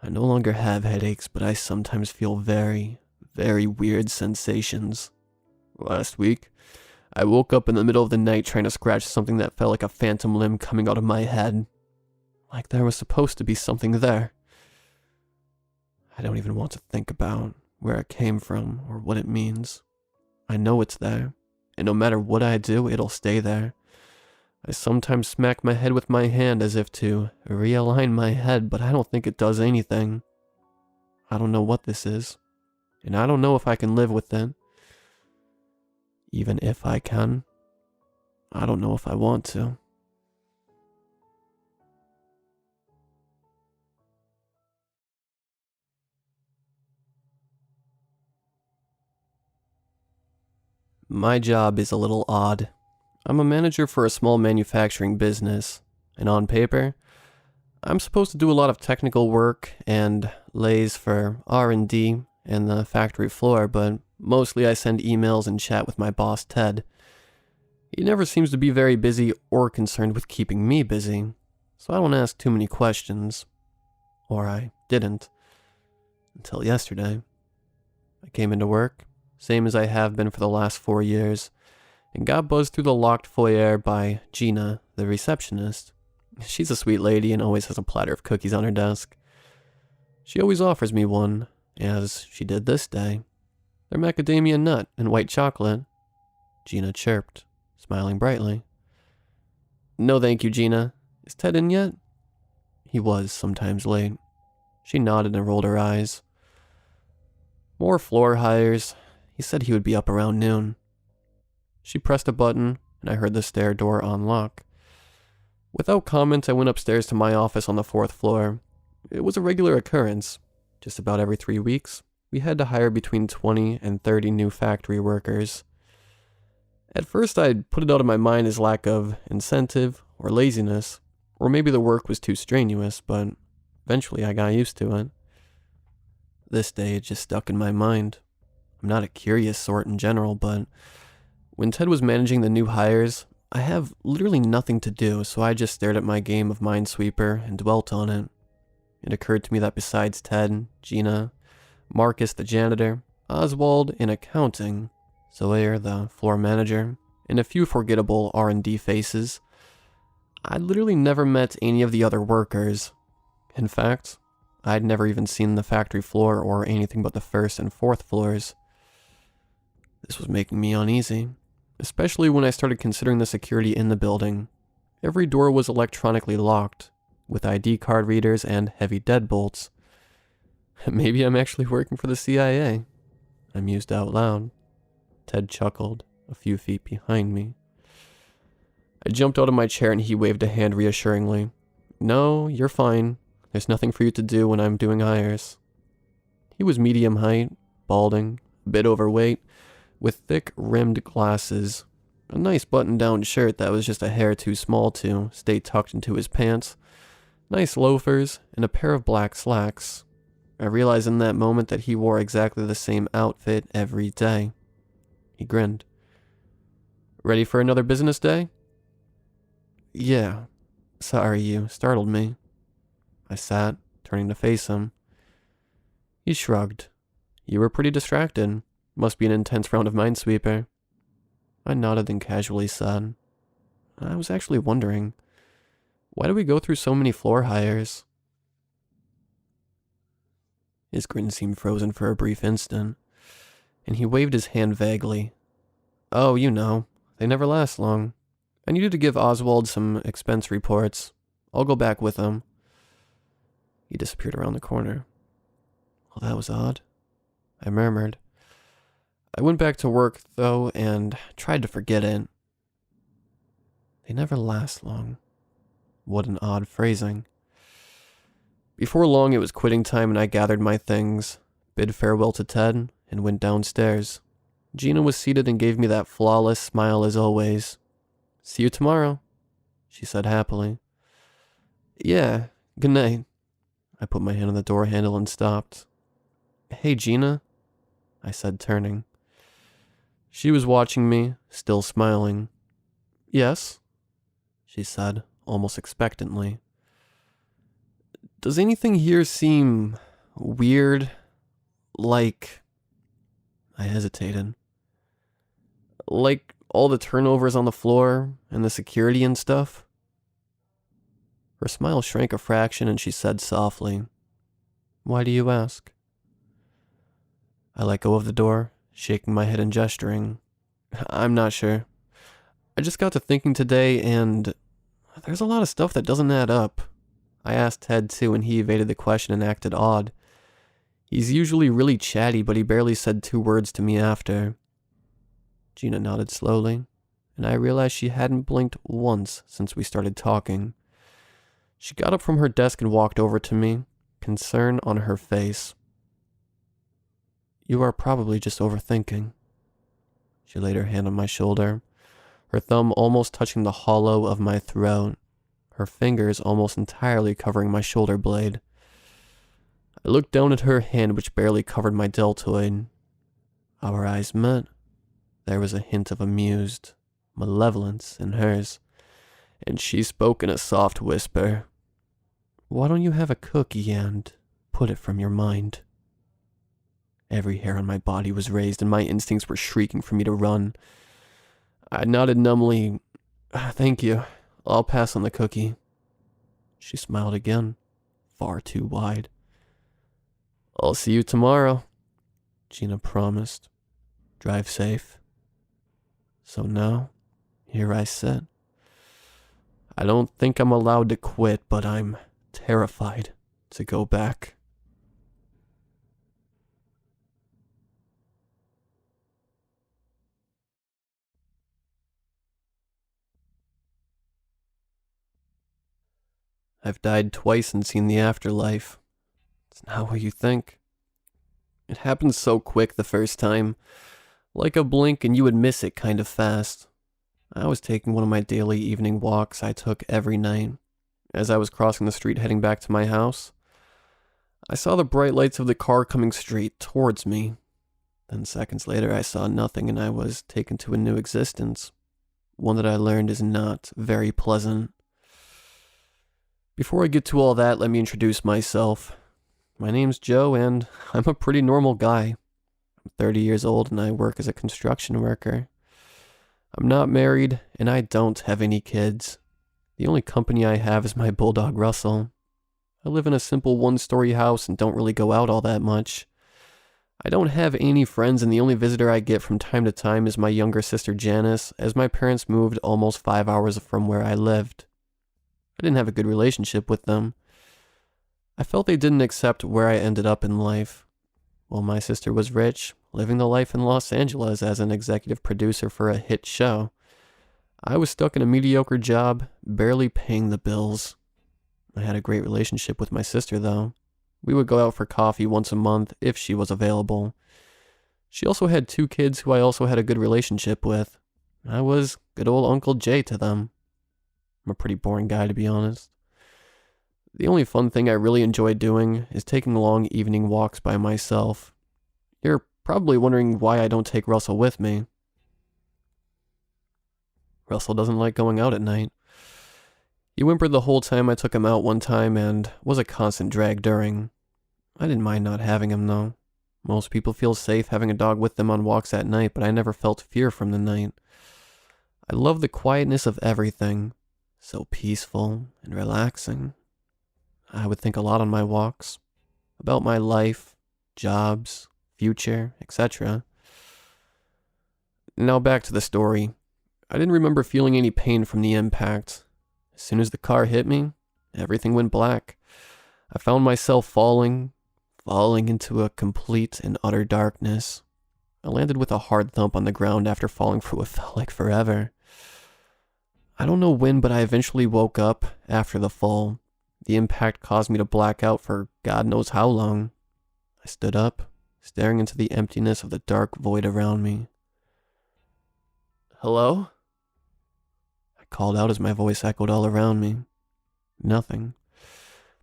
I no longer have headaches, but I sometimes feel very weird sensations. Last week, I woke up in the middle of the night trying to scratch something that felt like a phantom limb coming out of my head. Like there was supposed to be something there. I don't even want to think about where it came from or what it means. I know it's there, and no matter what I do, it'll stay there. I sometimes smack my head with my hand as if to realign my head, but I don't think it does anything. I don't know what this is, and I don't know if I can live with it. Even if I can, I don't know if I want to. My job is a little odd. I'm a manager for a small manufacturing business, and on paper, I'm supposed to do a lot of technical work and lays for R&D and the factory floor, but mostly I send emails and chat with my boss, Ted. He never seems to be very busy or concerned with keeping me busy, so I don't ask too many questions. Or I didn't. Until yesterday. I came into work, same as I have been for the last 4 years, and got buzzed through the locked foyer by Gina, the receptionist. She's a sweet lady and always has a platter of cookies on her desk. She always offers me one, as she did this day. They're macadamia nut and white chocolate. Gina chirped, smiling brightly. No thank you, Gina. Is Ted in yet? He was sometimes late. She nodded and rolled her eyes. More floor hires. He said he would be up around noon. She pressed a button, and I heard the stair door unlock. Without comment, I went upstairs to my office on the 4th floor. It was a regular occurrence. Just about every 3 weeks, we had to hire between 20 and 30 new factory workers. At first, I'd put it out of my mind as lack of incentive or laziness, or maybe the work was too strenuous, but eventually I got used to it. This day, it just stuck in my mind. I'm not a curious sort in general, but when Ted was managing the new hires, I have literally nothing to do, so I just stared at my game of Minesweeper and dwelt on it. It occurred to me that besides Ted, Gina, Marcus the janitor, Oswald in accounting, Sawyer the floor manager, and a few forgettable R&D faces, I'd literally never met any of the other workers. In fact, I'd never even seen the factory floor or anything but the 1st and 4th floors. This was making me uneasy, especially when I started considering the security in the building. Every door was electronically locked, with ID card readers and heavy deadbolts. Maybe I'm actually working for the CIA. I mused out loud. Ted chuckled, a few feet behind me. I jumped out of my chair and he waved a hand reassuringly. No, you're fine. There's nothing for you to do when I'm doing hires. He was medium height, balding, a bit overweight, with thick rimmed glasses, a nice button-down shirt that was just a hair too small to stay tucked into his pants, nice loafers, and a pair of black slacks. I realized in that moment that he wore exactly the same outfit every day. He grinned. Ready for another business day? Yeah. Sorry, you startled me. I sat, turning to face him. He shrugged. You were pretty distracted. Must be an intense round of Minesweeper. I nodded and casually said, I was actually wondering, why do we go through so many floor hires? His grin seemed frozen for a brief instant, and he waved his hand vaguely. Oh, you know, they never last long. I needed to give Oswald some expense reports. I'll go back with him. He disappeared around the corner. Well, that was odd, I murmured. I went back to work, though, and tried to forget it. They never last long. What an odd phrasing. Before long, it was quitting time, and I gathered my things, bid farewell to Ted, and went downstairs. Gina was seated and gave me that flawless smile as always. See you tomorrow, she said happily. Yeah, good night. I put my hand on the door handle and stopped. Hey, Gina, I said, turning. She was watching me, still smiling. Yes, she said, almost expectantly. Does anything here seem weird? Like... I hesitated. Like all the turnovers on the floor and the security and stuff? Her smile shrank a fraction and she said softly, Why do you ask? I let go of the door, shaking my head and gesturing. I'm not sure. I just got to thinking today and there's a lot of stuff that doesn't add up. I asked Ted too and he evaded the question and acted odd. He's usually really chatty, but he barely said 2 words to me after. Gina nodded slowly, and I realized she hadn't blinked once since we started talking. She got up from her desk and walked over to me, concern on her face. You are probably just overthinking. She laid her hand on my shoulder, her thumb almost touching the hollow of my throat, her fingers almost entirely covering my shoulder blade. I looked down at her hand, which barely covered my deltoid. Our eyes met. There was a hint of amused malevolence in hers, and she spoke in a soft whisper. Why don't you have a cookie and put it from your mind? Every hair on my body was raised, and my instincts were shrieking for me to run. I nodded numbly. Thank you. I'll pass on the cookie. She smiled again, far too wide. I'll see you tomorrow, Gina promised. Drive safe. So now, here I sit. I don't think I'm allowed to quit, but I'm terrified to go back. I've died twice and seen the afterlife. It's not what you think. It happened so quick the first time. Like a blink and you would miss it kind of fast. I was taking one of my daily evening walks I took every night. As I was crossing the street heading back to my house, I saw the bright lights of the car coming straight towards me. Then seconds later I saw nothing and I was taken to a new existence. One that I learned is not very pleasant. Before I get to all that, let me introduce myself. My name's Joe, and I'm a pretty normal guy. I'm 30 years old, and I work as a construction worker. I'm not married, and I don't have any kids. The only company I have is my bulldog, Russell. I live in a simple one-story house and don't really go out all that much. I don't have any friends, and the only visitor I get from time to time is my younger sister, Janice, as my parents moved almost 5 hours from where I lived. I didn't have a good relationship with them. I felt they didn't accept where I ended up in life. While my sister was rich, living the life in Los Angeles as an executive producer for a hit show, I was stuck in a mediocre job, barely paying the bills. I had a great relationship with my sister, though. We would go out for coffee once a month if she was available. She also had 2 kids who I also had a good relationship with. I was good old Uncle Jay to them. I'm a pretty boring guy, to be honest. The only fun thing I really enjoy doing is taking long evening walks by myself. You're probably wondering why I don't take Russell with me. Russell doesn't like going out at night. He whimpered the whole time I took him out one time and was a constant drag during. I didn't mind not having him, though. Most people feel safe having a dog with them on walks at night, but I never felt fear from the night. I love the quietness of everything. So peaceful and relaxing. I would think a lot on my walks. About my life, jobs, future, etc. Now back to the story. I didn't remember feeling any pain from the impact. As soon as the car hit me, everything went black. I found myself falling into a complete and utter darkness. I landed with a hard thump on the ground after falling for what felt like forever. I don't know when, but I eventually woke up after the fall. The impact caused me to black out for God knows how long. I stood up, staring into the emptiness of the dark void around me. Hello? I called out as my voice echoed all around me. Nothing.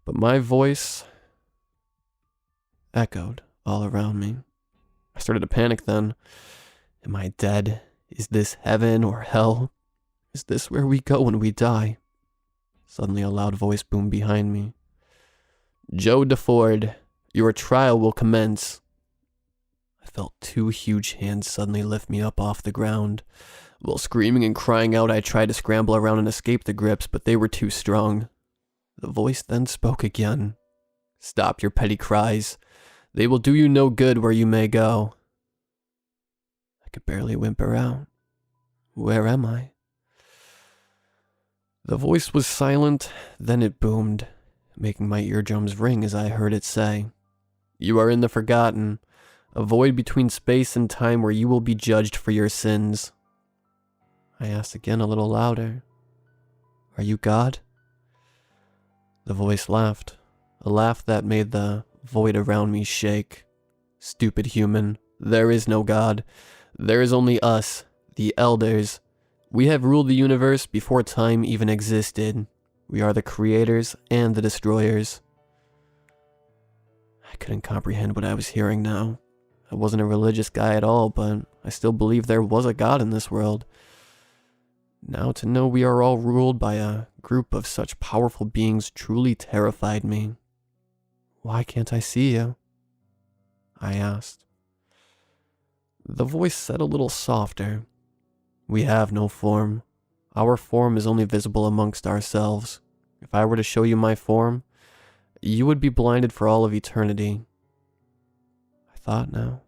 But my voice echoed all around me. I started to panic then. Am I dead? Is this heaven or hell? Is this where we go when we die? Suddenly a loud voice boomed behind me. Joe DeFord, your trial will commence. I felt 2 huge hands suddenly lift me up off the ground. While screaming and crying out, I tried to scramble around and escape the grips, but they were too strong. The voice then spoke again. Stop your petty cries. They will do you no good where you may go. I could barely whimper out. Where am I? The voice was silent, then it boomed, making my eardrums ring as I heard it say, You are in the forgotten, a void between space and time where you will be judged for your sins. I asked again a little louder. Are you God? The voice laughed, a laugh that made the void around me shake. Stupid human, there is no God. There is only us, the elders. We have ruled the universe before time even existed. We are the creators and the destroyers. I couldn't comprehend what I was hearing now. I wasn't a religious guy at all, but I still believed there was a God in this world. Now to know we are all ruled by a group of such powerful beings truly terrified me. Why can't I see you? I asked. The voice said a little softer. We have no form. Our form is only visible amongst ourselves. If I were to show you my form, you would be blinded for all of eternity. I thought now.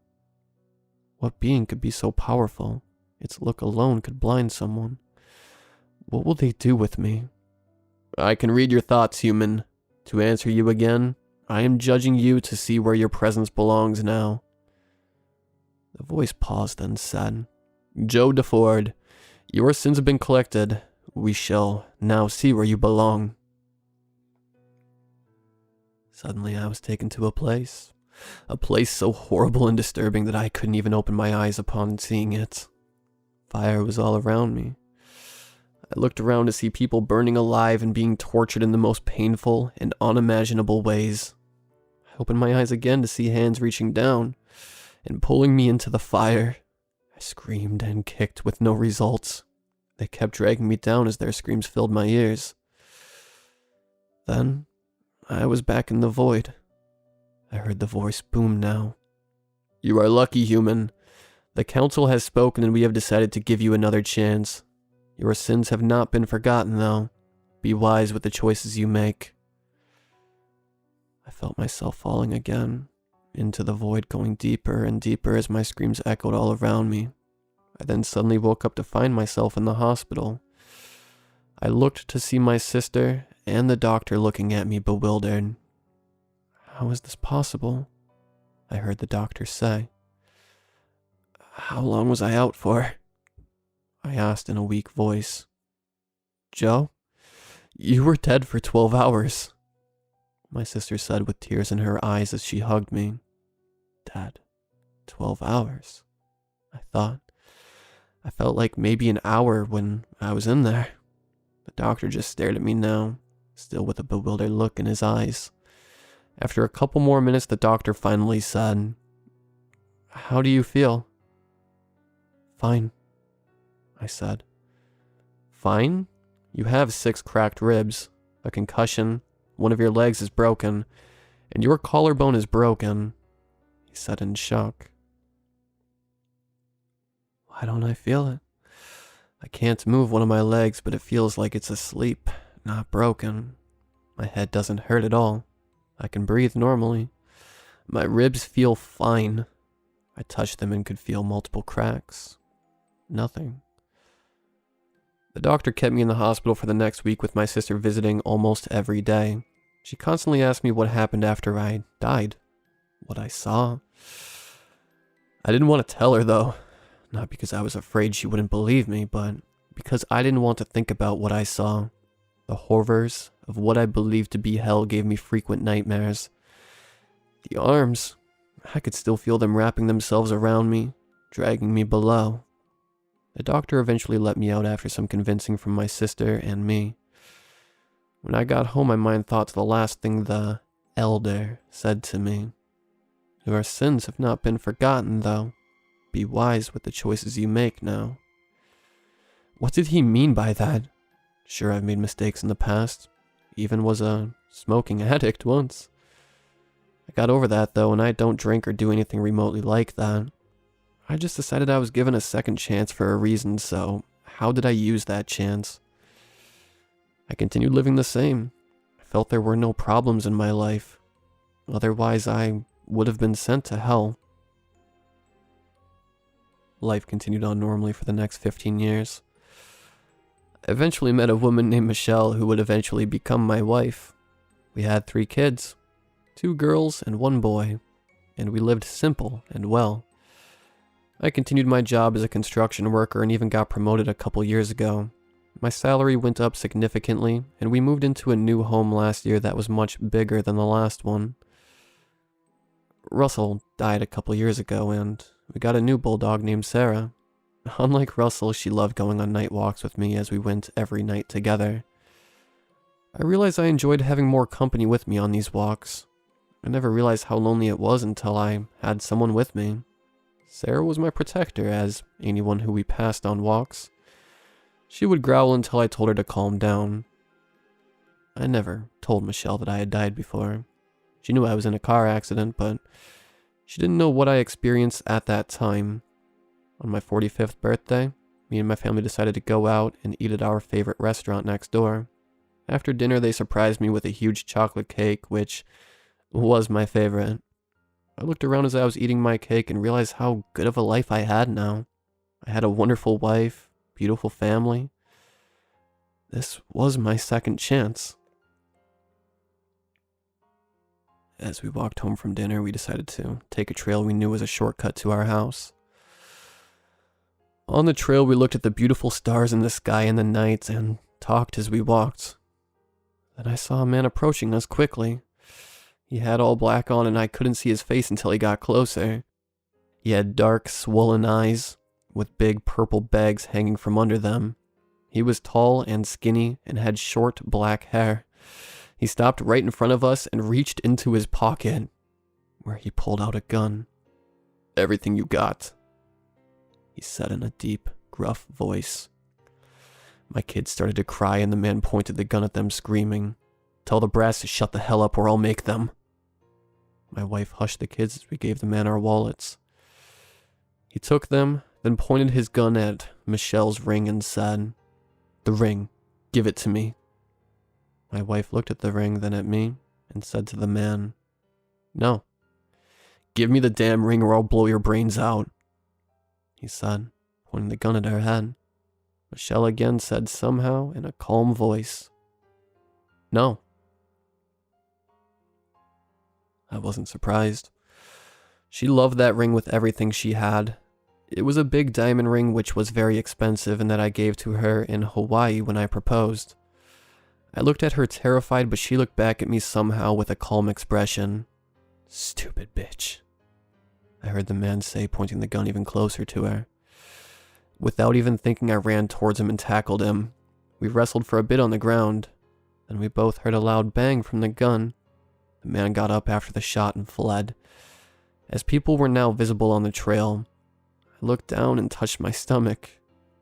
What being could be so powerful? Its look alone could blind someone. What will they do with me? I can read your thoughts, human. To answer you again, I am judging you to see where your presence belongs now. The voice paused and said, Joe DeFord, your sins have been collected. We shall now see where you belong. Suddenly I was taken to a place so horrible and disturbing that I couldn't even open my eyes upon seeing it. Fire was all around me. I looked around to see people burning alive and being tortured in the most painful and unimaginable ways. I opened my eyes again to see hands reaching down and pulling me into the fire. I screamed and kicked with no results. They kept dragging me down as their screams filled my ears. Then, I was back in the void. I heard the voice boom now. You are lucky, human. The council has spoken and we have decided to give you another chance. Your sins have not been forgotten, though. Be wise with the choices you make. I felt myself falling again, into the void, going deeper and deeper as my screams echoed all around me. I then suddenly woke up to find myself in the hospital. I looked to see my sister and the doctor looking at me bewildered. How is this possible? I heard the doctor say. How long was I out for? I asked in a weak voice. Joe, you were dead for 12 hours. My sister said with tears in her eyes as she hugged me. Dead. 12 hours. I thought. I felt like maybe an hour when I was in there. The doctor just stared at me now, still with a bewildered look in his eyes. After a couple more minutes, the doctor finally said, How do you feel? Fine, I said. Fine? You have 6 cracked ribs, a concussion, one of your legs is broken, and your collarbone is broken, he said in shock. Why don't I feel it? I can't move one of my legs, but it feels like it's asleep, not broken. My head doesn't hurt at all. I can breathe normally. My ribs feel fine. I touched them and could feel multiple cracks. Nothing. The doctor kept me in the hospital for the next week with my sister visiting almost every day. She constantly asked me what happened after I died. What I saw. I didn't want to tell her though. Not because I was afraid she wouldn't believe me, but because I didn't want to think about what I saw. The horrors of what I believed to be hell gave me frequent nightmares. The arms, I could still feel them wrapping themselves around me, dragging me below. The doctor eventually let me out after some convincing from my sister and me. When I got home, my mind thought to the last thing the elder said to me. Your sins have not been forgotten, though. Be wise with the choices you make now. What did he mean by that? Sure, I've made mistakes in the past. Even was a smoking addict once. I got over that, though, and I don't drink or do anything remotely like that. I just decided I was given a second chance for a reason, so how did I use that chance? I continued living the same. I felt there were no problems in my life. Otherwise, I would have been sent to hell. Life continued on normally for the next 15 years. I eventually met a woman named Michelle who would eventually become my wife. We had 3 kids, 2 girls and 1 boy. and we lived simple and well. I continued my job as a construction worker and even got promoted a couple years ago. My salary went up significantly, and we moved into a new home last year that was much bigger than the last one. Russell died a couple years ago, and we got a new bulldog named Sarah. Unlike Russell, she loved going on night walks with me as we went every night together. I realized I enjoyed having more company with me on these walks. I never realized how lonely it was until I had someone with me. Sarah was my protector, as anyone who we passed on walks. She would growl until I told her to calm down. I never told Michelle that I had died before. She knew I was in a car accident, but she didn't know what I experienced at that time. On my 45th birthday, me and my family decided to go out and eat at our favorite restaurant next door. After dinner, they surprised me with a huge chocolate cake, which was my favorite. I looked around as I was eating my cake and realized how good of a life I had now. I had a wonderful wife, beautiful family. This was my second chance. As we walked home from dinner, we decided to take a trail we knew was a shortcut to our house. On the trail, we looked at the beautiful stars in the sky in the night and talked as we walked. Then I saw a man approaching us quickly. He had all black on and I couldn't see his face until he got closer. He had dark, swollen eyes with big purple bags hanging from under them. He was tall and skinny and had short black hair. He stopped right in front of us and reached into his pocket, where he pulled out a gun. "Everything you got," he said in a deep, gruff voice. My kids started to cry and the man pointed the gun at them, screaming, "Tell the brass to shut the hell up or I'll make them." My wife hushed the kids as we gave the man our wallets. He took them, then pointed his gun at Michelle's ring and said, "The ring, give it to me." My wife looked at the ring, then at me, and said to the man, "No, give me the damn ring or I'll blow your brains out," he said, pointing the gun at her head. Michelle again said somehow in a calm voice, "No." I wasn't surprised. She loved that ring with everything she had. It was a big diamond ring which was very expensive and that I gave to her in Hawaii when I proposed. I looked at her terrified, but she looked back at me somehow with a calm expression. "Stupid bitch," I heard the man say, pointing the gun even closer to her. Without even thinking, I ran towards him and tackled him. We wrestled for a bit on the ground. Then we both heard a loud bang from the gun. The man got up after the shot and fled. As people were now visible on the trail, I looked down and touched my stomach,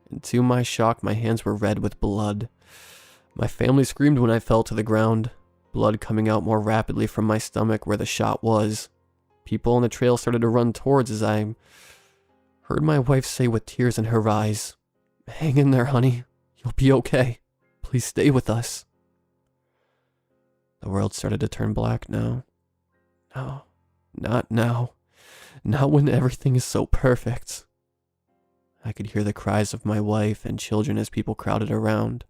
and to my shock, my hands were red with blood. My family screamed when I fell to the ground, blood coming out more rapidly from my stomach where the shot was. People on the trail started to run towards as I heard my wife say with tears in her eyes, "Hang in there, honey. You'll be okay. Please stay with us." The world started to turn black now. No, not now. Not when everything is so perfect. I could hear the cries of my wife and children as people crowded around.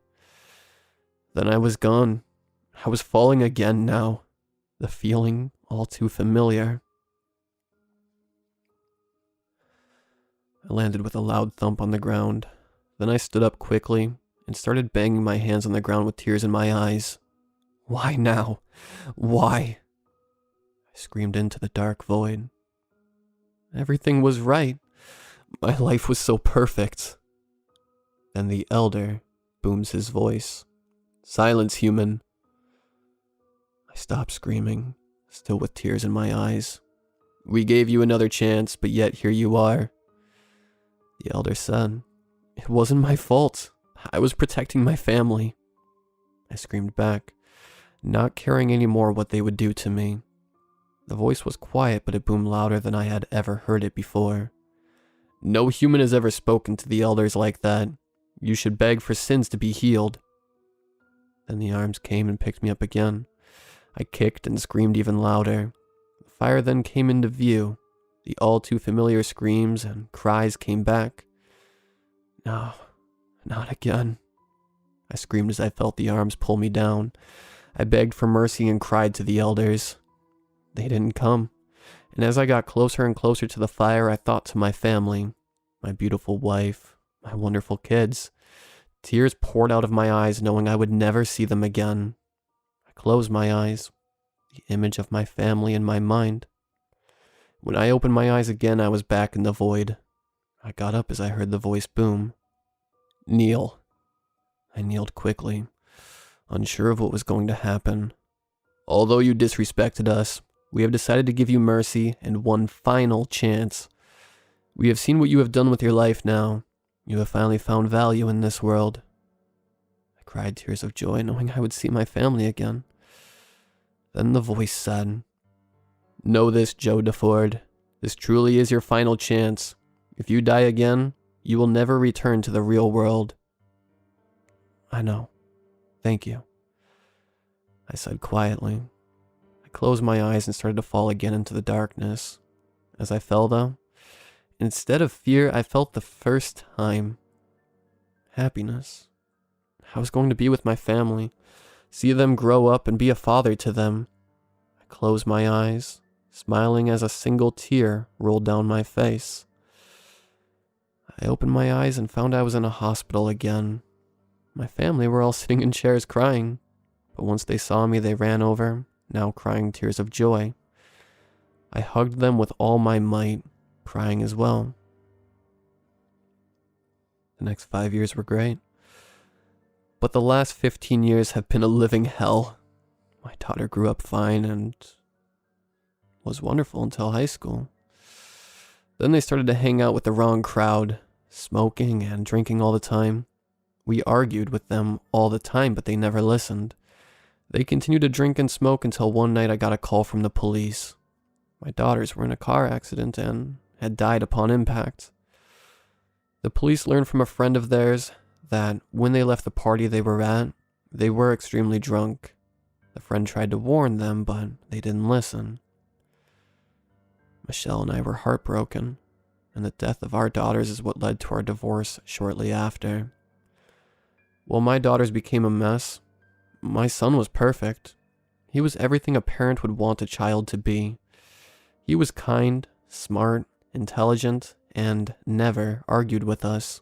Then I was gone. I was falling again now, the feeling all too familiar. I landed with a loud thump on the ground. Then I stood up quickly and started banging my hands on the ground with tears in my eyes. Why now? Why? I screamed into the dark void. Everything was right. My life was so perfect. Then the elder booms his voice. "Silence, human." I stopped screaming, still with tears in my eyes. "We gave you another chance, but yet here you are." The elder said, "It wasn't my fault. I was protecting my family." I screamed back, not caring anymore what they would do to me. The voice was quiet, but it boomed louder than I had ever heard it before. "No human has ever spoken to the elders like that. You should beg for sins to be healed." Then the arms came and picked me up again. I kicked and screamed even louder. The fire then came into view. The all too familiar screams and cries came back. "No, not again." I screamed as I felt the arms pull me down. I begged for mercy and cried to the elders. They didn't come. And as I got closer and closer to the fire, I thought to my family, my beautiful wife, my wonderful kids. Tears poured out of my eyes, knowing I would never see them again. I closed my eyes, the image of my family in my mind. When I opened my eyes again, I was back in the void. I got up as I heard the voice boom. Kneel. I kneeled quickly, unsure of what was going to happen. Although you disrespected us, we have decided to give you mercy and one final chance. We have seen what you have done with your life now. You have finally found value in this world. I cried tears of joy, knowing I would see my family again. Then the voice said, Know this, Joe DeFord. This truly is your final chance. If you die again, you will never return to the real world. I know. Thank you. I said quietly. I closed my eyes and started to fall again into the darkness. As I fell, though, instead of fear, I felt the first time happiness. I was going to be with my family, see them grow up and be a father to them. I closed my eyes, smiling as a single tear rolled down my face. I opened my eyes and found I was in a hospital again. My family were all sitting in chairs crying, but once they saw me, they ran over, now crying tears of joy. I hugged them with all my might, crying as well. The next 5 years were great, but the last 15 years have been a living hell. My daughter grew up fine and was wonderful until high school. Then they started to hang out with the wrong crowd, smoking and drinking all the time. We argued with them all the time, but they never listened. They continued to drink and smoke until one night I got a call from the police. My daughters were in a car accident and had died upon impact. The police learned from a friend of theirs that when they left the party they were at, they were extremely drunk. The friend tried to warn them, but they didn't listen. Michelle and I were heartbroken, and the death of our daughters is what led to our divorce shortly after. While my daughters became a mess, my son was perfect. He was everything a parent would want a child to be. He was kind, smart, intelligent, and never argued with us.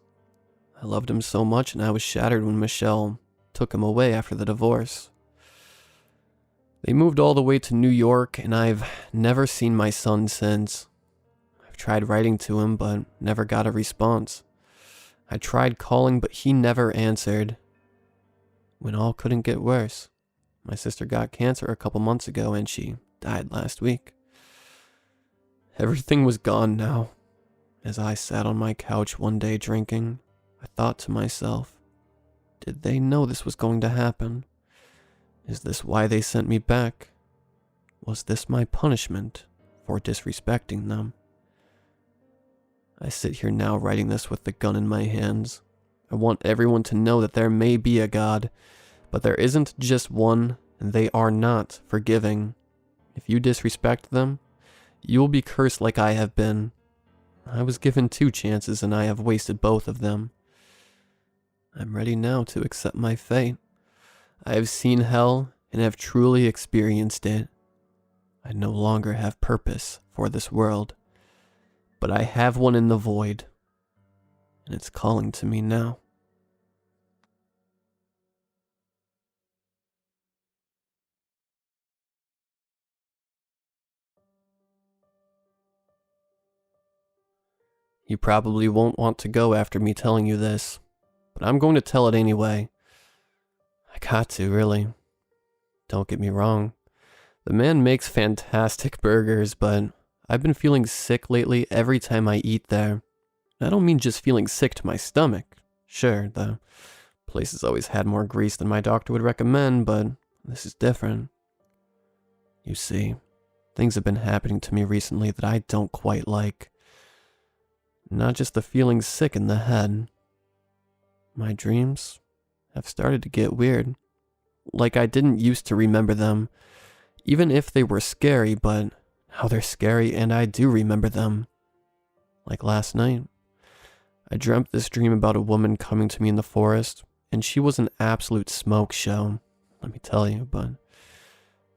I loved him so much, and I was shattered when Michelle took him away after the divorce. They moved all the way to New York, and I've never seen my son since. I've tried writing to him, but never got a response. I tried calling, but he never answered. When all couldn't get worse, my sister got cancer a couple months ago, and she died last week. Everything was gone now. As I sat on my couch one day drinking, I thought to myself, did they know this was going to happen? Is this why they sent me back? Was this my punishment for disrespecting them? I sit here now writing this with the gun in my hands. I want everyone to know that there may be a God, but there isn't just one, and they are not forgiving. If you disrespect them, you will be cursed like I have been. I was given 2 chances, and I have wasted both of them. I'm ready now to accept my fate. I have seen hell and have truly experienced it. I no longer have purpose for this world, but I have one in the void, and it's calling to me now. You probably won't want to go after me telling you this, but I'm going to tell it anyway. I got to, really. Don't get me wrong. The man makes fantastic burgers, but I've been feeling sick lately every time I eat there. I don't mean just feeling sick to my stomach. Sure, the place has always had more grease than my doctor would recommend, but this is different. You see, things have been happening to me recently that I don't quite like. Not just the feeling sick in the head. My dreams have started to get weird. Like I didn't used to remember them, even if they were scary, but now they're scary and I do remember them. Like last night, I dreamt this dream about a woman coming to me in the forest, and she was an absolute smoke show, let me tell you, but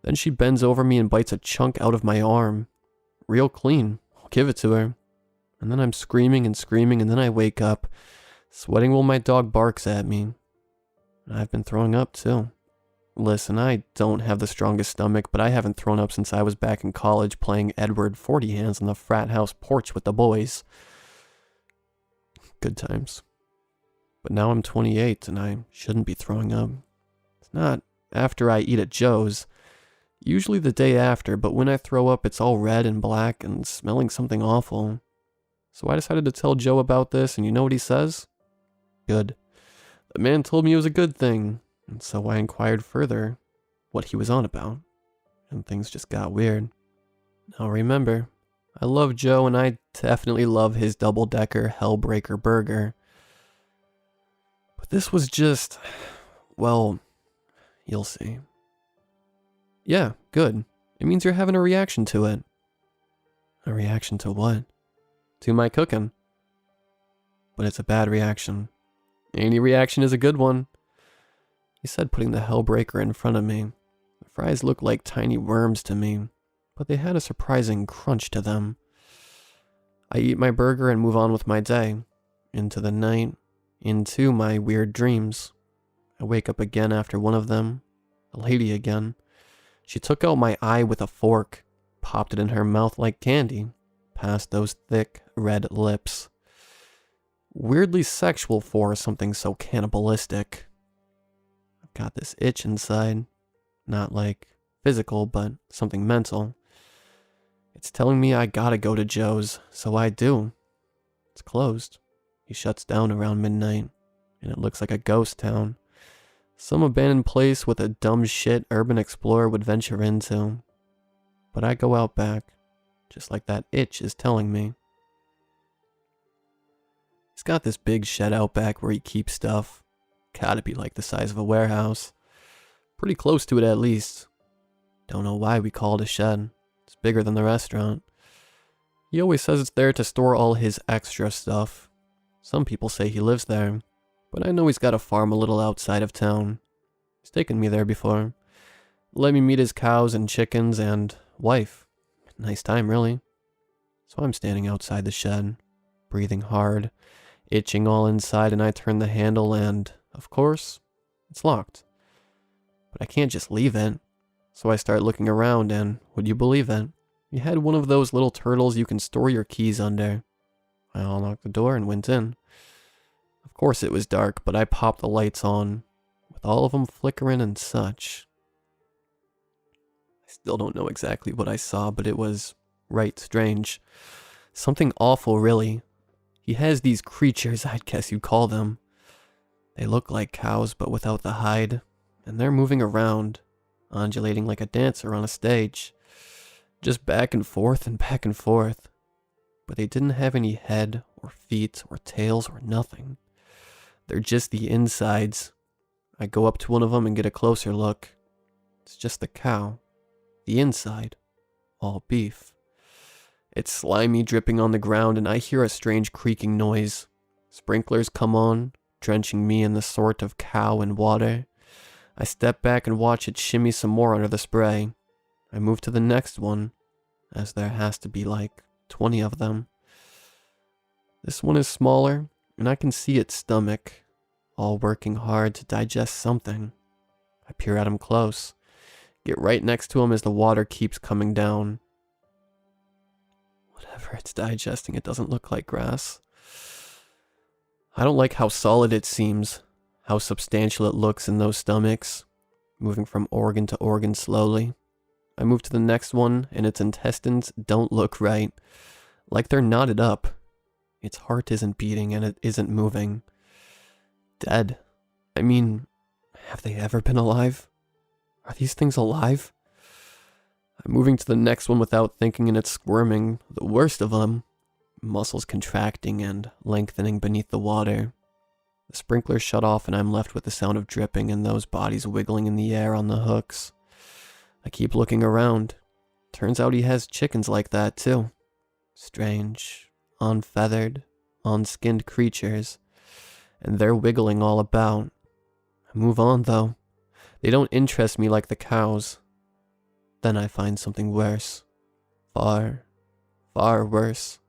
then she bends over me and bites a chunk out of my arm, real clean. I'll give it to her. And then I'm screaming and screaming, and then I wake up, sweating while my dog barks at me. I've been throwing up too. Listen, I don't have the strongest stomach, but I haven't thrown up since I was back in college playing Edward 40 hands on the frat house porch with the boys. Good times. But now I'm 28 and I shouldn't be throwing up. It's not after I eat at Joe's. Usually the day after, but when I throw up it's all red and black and smelling something awful. So I decided to tell Joe about this, and you know what he says? Good. The man told me it was a good thing. And so I inquired further what he was on about, and things just got weird. Now remember, I love Joe and I definitely love his double-decker Hellbreaker burger. But this was just, well, you'll see. Yeah, good. It means you're having a reaction to it. A reaction to what? To my cooking. But it's a bad reaction. Any reaction is a good one. He said, putting the Hellbreaker in front of me. The fries looked like tiny worms to me, but they had a surprising crunch to them. I eat my burger and move on with my day. Into the night, into my weird dreams. I wake up again after one of them. The lady again. She took out my eye with a fork, popped it in her mouth like candy, past those thick, red lips. Weirdly sexual for something so cannibalistic. Got this itch inside, not like physical, but something mental. It's telling me I gotta go to Joe's, so I do. It's closed. He shuts down around midnight, and it looks like a ghost town. Some abandoned place with a dumb shit urban explorer would venture into. But I go out back, just like that itch is telling me. He's got this big shed out back where he keeps stuff. Gotta be like the size of a warehouse. Pretty close to it at least. Don't know why we call it a shed. It's bigger than the restaurant. He always says it's there to store all his extra stuff. Some people say he lives there, but I know he's got a farm a little outside of town. He's taken me there before. Let me meet his cows and chickens and wife. Nice time, really. So I'm standing outside the shed, breathing hard, itching all inside, and I turn the handle and, of course, it's locked. But I can't just leave it. So I start looking around and, would you believe it? You had one of those little turtles you can store your keys under. I unlocked the door and went in. Of course it was dark, but I popped the lights on, with all of them flickering and such. I still don't know exactly what I saw, but it was right strange. Something awful, really. He has these creatures, I'd guess you'd call them. They look like cows, but without the hide, and they're moving around, undulating like a dancer on a stage. Just back and forth and back and forth. But they didn't have any head, or feet, or tails, or nothing. They're just the insides. I go up to one of them and get a closer look. It's just the cow. The inside. All beef. It's slimy, dripping on the ground, and I hear a strange creaking noise. Sprinklers come on, drenching me in the sort of cow and water. I step back and watch it shimmy some more under the spray. I move to the next one, as there has to be like 20 of them. This one is smaller, and I can see its stomach, all working hard to digest something. I peer at him close, get right next to him as the water keeps coming down. Whatever it's digesting, it doesn't look like grass. I don't like how solid it seems, how substantial it looks in those stomachs, moving from organ to organ slowly. I move to the next one, and its intestines don't look right, like they're knotted up. Its heart isn't beating, and it isn't moving. Dead. I mean, have they ever been alive? Are these things alive? I'm moving to the next one without thinking, and it's squirming, the worst of them. Muscles contracting and lengthening beneath the water. The sprinklers shut off, and I'm left with the sound of dripping and those bodies wiggling in the air on the hooks. I keep looking around. Turns out he has chickens like that too. Strange, unfeathered, unskinned creatures. And they're wiggling all about. I move on though. They don't interest me like the cows. Then I find something worse. Far, Far worse.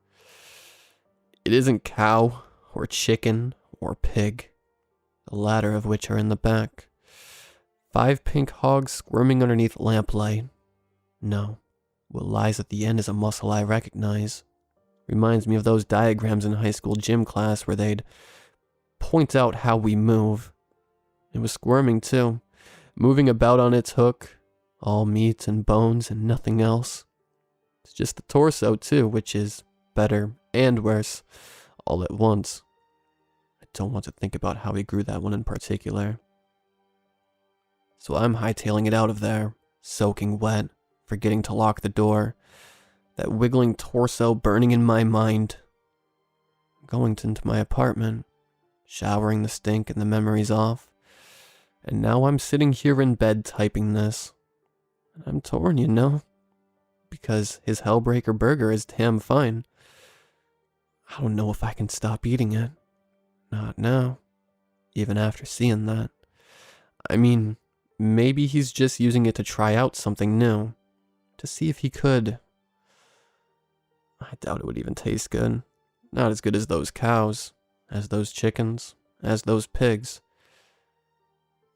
It isn't cow, or chicken, or pig, the latter of which are in the back. 5 pink hogs squirming underneath lamplight. No, what lies at the end is a muscle I recognize. Reminds me of those diagrams in high school gym class where they'd point out how we move. It was squirming too, moving about on its hook, all meat and bones and nothing else. It's just the torso too, which is better and worse, all at once. I don't want to think about how he grew that one in particular. So I'm hightailing it out of there, soaking wet, forgetting to lock the door, that wiggling torso burning in my mind. Going into my apartment, showering the stink and the memories off, and now I'm sitting here in bed typing this. And I'm torn, you know, because his Hellbreaker burger is damn fine. I don't know if I can stop eating it. Not now, even after seeing that. I mean, maybe he's just using it to try out something new, to see if he could. I doubt it would even taste good. Not as good as those cows, as those chickens, as those pigs.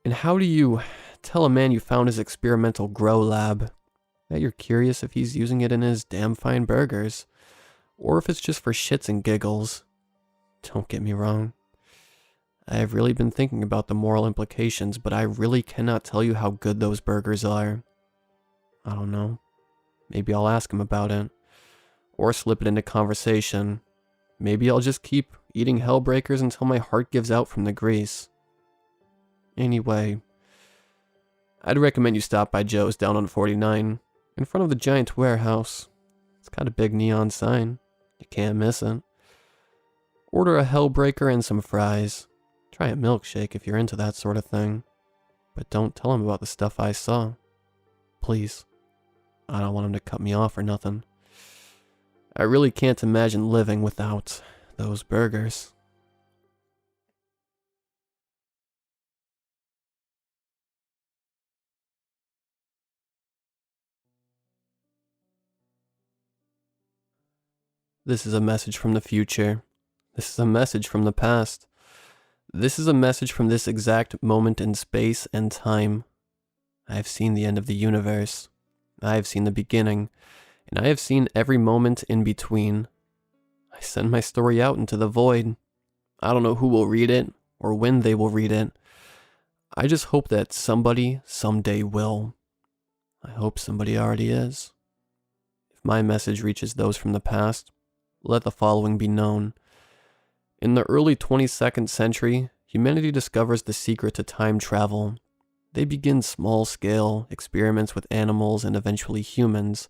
And how do you tell a man you found his experimental grow lab that you're curious if he's using it in his damn fine burgers, or if it's just for shits and giggles? Don't get me wrong. I have really been thinking about the moral implications, but I really cannot tell you how good those burgers are. I don't know. Maybe I'll ask him about it. Or slip it into conversation. Maybe I'll just keep eating Hellbreakers until my heart gives out from the grease. Anyway, I'd recommend you stop by Joe's down on 49, in front of the giant warehouse. It's got a big neon sign. You can't miss it. Order a Hellbreaker and some fries. Try a milkshake if you're into that sort of thing. But don't tell him about the stuff I saw. Please. I don't want him to cut me off or nothing. I really can't imagine living without those burgers. This is a message from the future. This is a message from the past. This is a message from this exact moment in space and time. I have seen the end of the universe. I have seen the beginning, and I have seen every moment in between. I send my story out into the void. I don't know who will read it, or when they will read it. I just hope that somebody someday will. I hope somebody already is. If my message reaches those from the past, let the following be known. In the early 22nd century, humanity discovers the secret to time travel. They begin small-scale experiments with animals and eventually humans,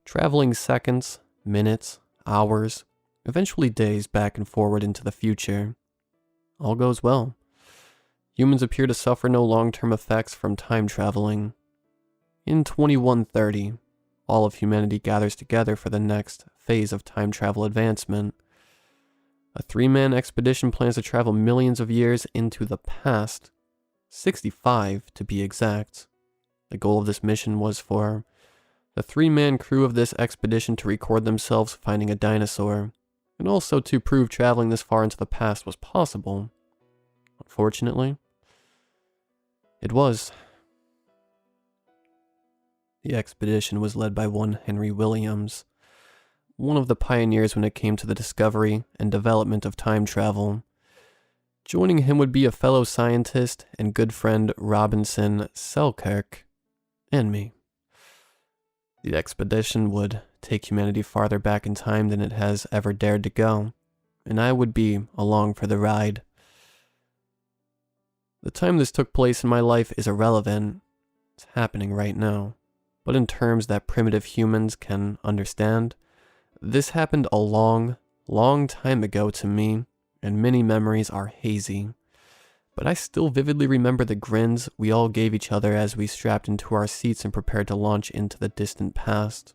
traveling seconds, minutes, hours, eventually days back and forward into the future. All goes well. Humans appear to suffer no long-term effects from time traveling. In 2130, all of humanity gathers together for the next phase of time travel advancement. A 3-man expedition plans to travel millions of years into the past, 65 to be exact. The goal of this mission was for the 3-man crew of this expedition to record themselves finding a dinosaur, and also to prove traveling this far into the past was possible. Unfortunately, it was. The expedition was led by one Henry Williams, one of the pioneers when it came to the discovery and development of time travel. Joining him would be a fellow scientist and good friend Robinson Selkirk, and me. The expedition would take humanity farther back in time than it has ever dared to go, and I would be along for the ride. The time this took place in my life is irrelevant. It's happening right now. But in terms that primitive humans can understand, this happened a long, long time ago to me, and many memories are hazy. But I still vividly remember the grins we all gave each other as we strapped into our seats and prepared to launch into the distant past.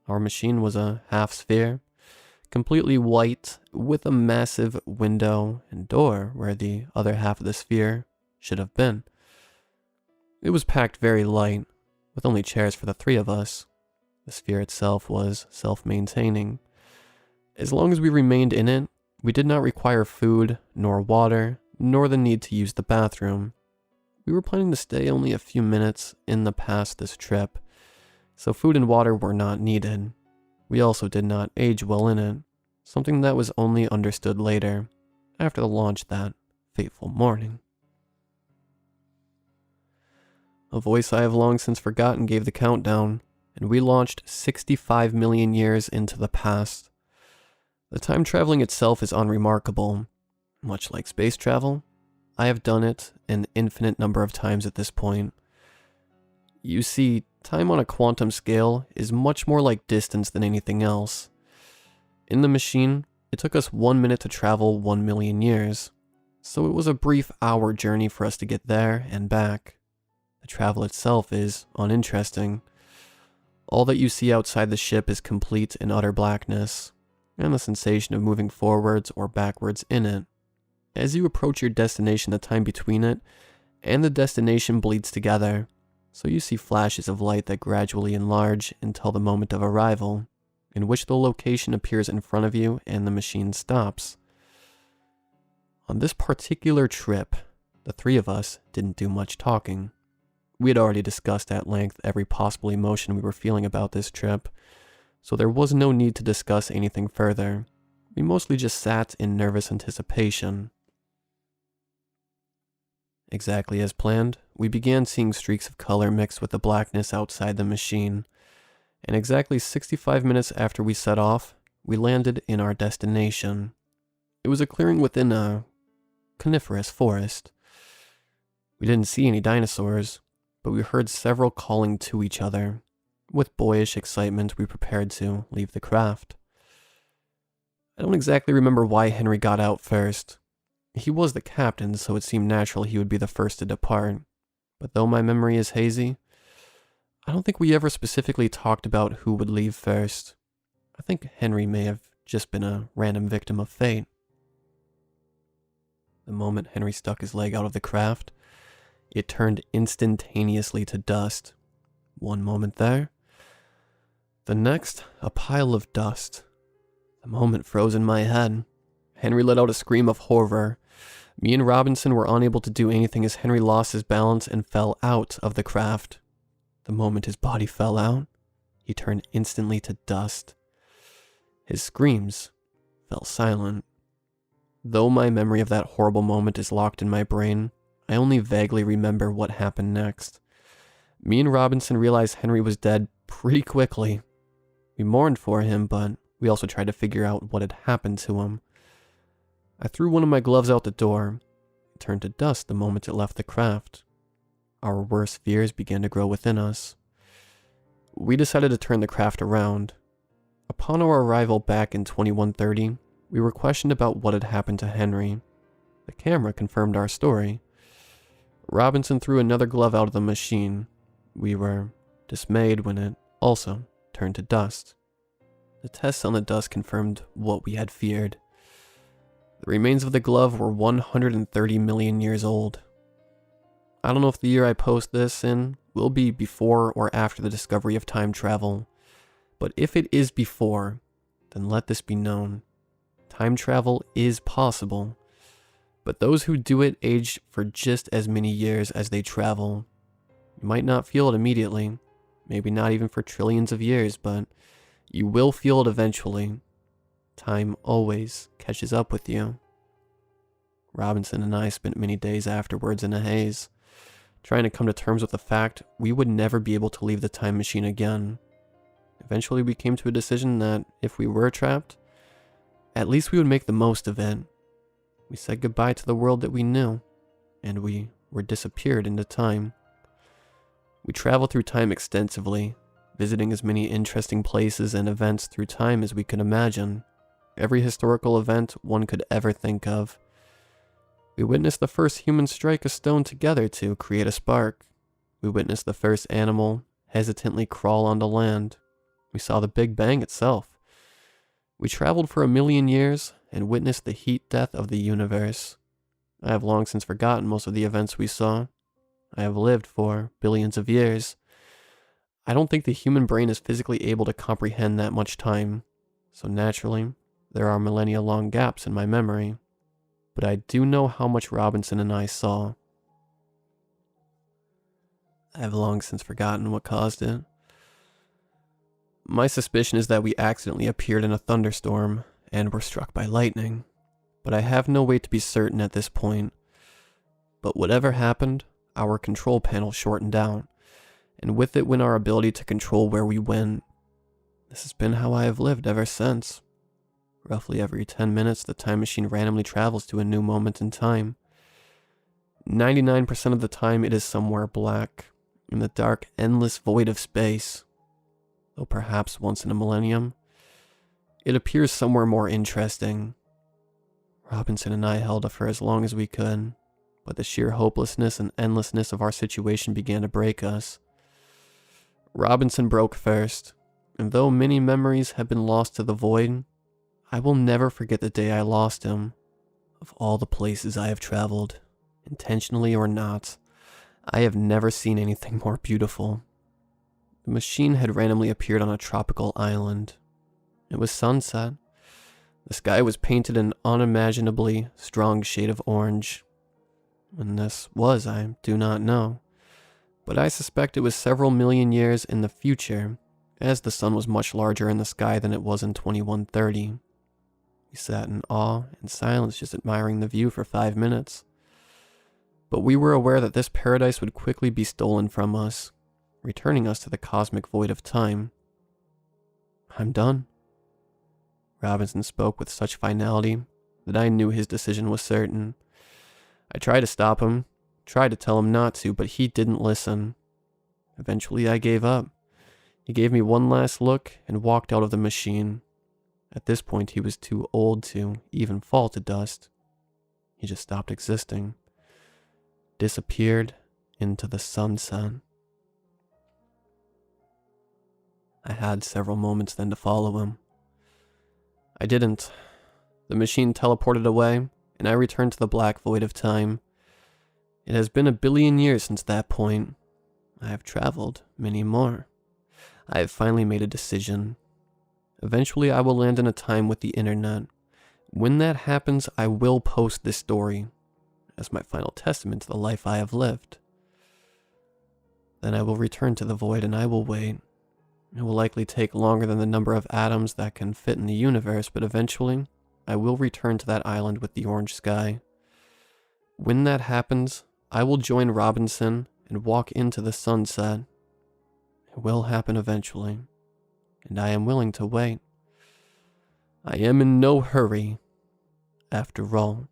Our machine was a half-sphere, completely white, with a massive window and door where the other half of the sphere should have been. It was packed very light, with only chairs for the 3 of us. The sphere itself was self-maintaining. As long as we remained in it, we did not require food, nor water, nor the need to use the bathroom. We were planning to stay only a few minutes in the past this trip, so food and water were not needed. We also did not age well in it, something that was only understood later, after the launch that fateful morning. A voice I have long since forgotten gave the countdown, and we launched 65 million years into the past. The time traveling itself is unremarkable. Much like space travel, I have done it an infinite number of times at this point. You see, time on a quantum scale is much more like distance than anything else. In the machine, it took us 1 minute to travel 1 million years, so it was a brief hour journey for us to get there and back. The travel itself is uninteresting. All that you see outside the ship is complete and utter blackness, and the sensation of moving forwards or backwards in it. As you approach your destination, the time between it and the destination bleeds together, so you see flashes of light that gradually enlarge until the moment of arrival, in which the location appears in front of you and the machine stops. On this particular trip, the three of us didn't do much talking. We had already discussed at length every possible emotion we were feeling about this trip, so there was no need to discuss anything further. We mostly just sat in nervous anticipation. Exactly as planned, we began seeing streaks of color mixed with the blackness outside the machine, and exactly 65 minutes after we set off, we landed in our destination. It was a clearing within a coniferous forest. We didn't see any dinosaurs, but we heard several calling to each other. With boyish excitement, we prepared to leave the craft. I don't exactly remember why Henry got out first. He was the captain, so it seemed natural he would be the first to depart. But though my memory is hazy, I don't think we ever specifically talked about who would leave first. I think Henry may have just been a random victim of fate. The moment Henry stuck his leg out of the craft, it turned instantaneously to dust. One moment there, the next, a pile of dust. The moment froze in my head. Henry let out a scream of horror. Me and Robinson were unable to do anything as Henry lost his balance and fell out of the craft. The moment his body fell out, he turned instantly to dust. His screams fell silent. Though my memory of that horrible moment is locked in my brain, I only vaguely remember what happened next. Me and Robinson realized Henry was dead pretty quickly. We mourned for him, but we also tried to figure out what had happened to him. I threw one of my gloves out the door. It turned to dust the moment it left the craft. Our worst fears began to grow within us. We decided to turn the craft around. Upon our arrival back in 2130, we were questioned about what had happened to Henry. The camera confirmed our story. Robinson threw another glove out of the machine. We were dismayed when it also turned to dust. The tests on the dust confirmed what we had feared. The remains of the glove were 130 million years old. I don't know if the year I post this in will be before or after the discovery of time travel, but if it is before, then let this be known. Time travel is possible, but those who do it age for just as many years as they travel. You might not feel it immediately, maybe not even for trillions of years, but you will feel it eventually. Time always catches up with you. Robinson and I spent many days afterwards in a haze, trying to come to terms with the fact we would never be able to leave the time machine again. Eventually we came to a decision that if we were trapped, at least we would make the most of it. We said goodbye to the world that we knew, and we were disappeared into time. We traveled through time extensively, visiting as many interesting places and events through time as we could imagine. Every historical event one could ever think of. We witnessed the first humans strike a stone together to create a spark. We witnessed the first animal hesitantly crawl onto land. We saw the Big Bang itself. We traveled for 1,000,000 years and witnessed the heat death of the universe. I have long since forgotten most of the events we saw. I have lived for billions of years. I don't think the human brain is physically able to comprehend that much time, so naturally, there are millennia-long gaps in my memory. But I do know how much Robinson and I saw. I have long since forgotten what caused it. My suspicion is that we accidentally appeared in a thunderstorm and were struck by lightning, but I have no way to be certain at this point. But whatever happened, our control panel shortened down, and with it went our ability to control where we went. This has been how I have lived ever since. Roughly every 10 minutes, the time machine randomly travels to a new moment in time. 99% of the time, it is somewhere black, in the dark, endless void of space. Though perhaps once in a millennium, it appears somewhere more interesting. Robinson and I held up for as long as we could, but the sheer hopelessness and endlessness of our situation began to break us. Robinson broke first, and though many memories have been lost to the void, I will never forget the day I lost him. Of all the places I have traveled, intentionally or not, I have never seen anything more beautiful. The machine had randomly appeared on a tropical island. It was sunset. The sky was painted an unimaginably strong shade of orange. When this was, I do not know, but I suspect it was several million years in the future, as the sun was much larger in the sky than it was in 2130. We sat in awe and silence, just admiring the view for 5 minutes. But we were aware that this paradise would quickly be stolen from us, returning us to the cosmic void of time. "I'm done." Robinson spoke with such finality that I knew his decision was certain. I tried to stop him, tried to tell him not to, but he didn't listen. Eventually I gave up. He gave me one last look and walked out of the machine. At this point, he was too old to even fall to dust. He just stopped existing. Disappeared into the sunset. I had several moments then to follow him. I didn't. The machine teleported away, and I returned to the black void of time. It has been 1 billion years since that point. I have traveled many more. I have finally made a decision. Eventually, I will land in a time with the internet. When that happens, I will post this story as my final testament to the life I have lived. Then I will return to the void and I will wait. It will likely take longer than the number of atoms that can fit in the universe, but eventually, I will return to that island with the orange sky. When that happens, I will join Robinson and walk into the sunset. It will happen eventually, and I am willing to wait. I am in no hurry. After all,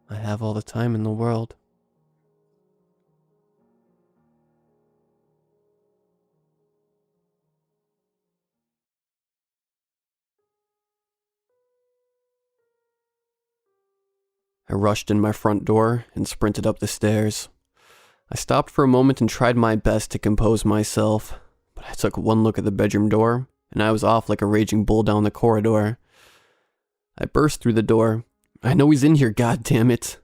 I have all the time in the world. I rushed in my front door and sprinted up the stairs. I stopped for a moment and tried my best to compose myself, but I took one look at the bedroom door, and I was off like a raging bull down the corridor. I burst through the door. "I know he's in here, goddammit!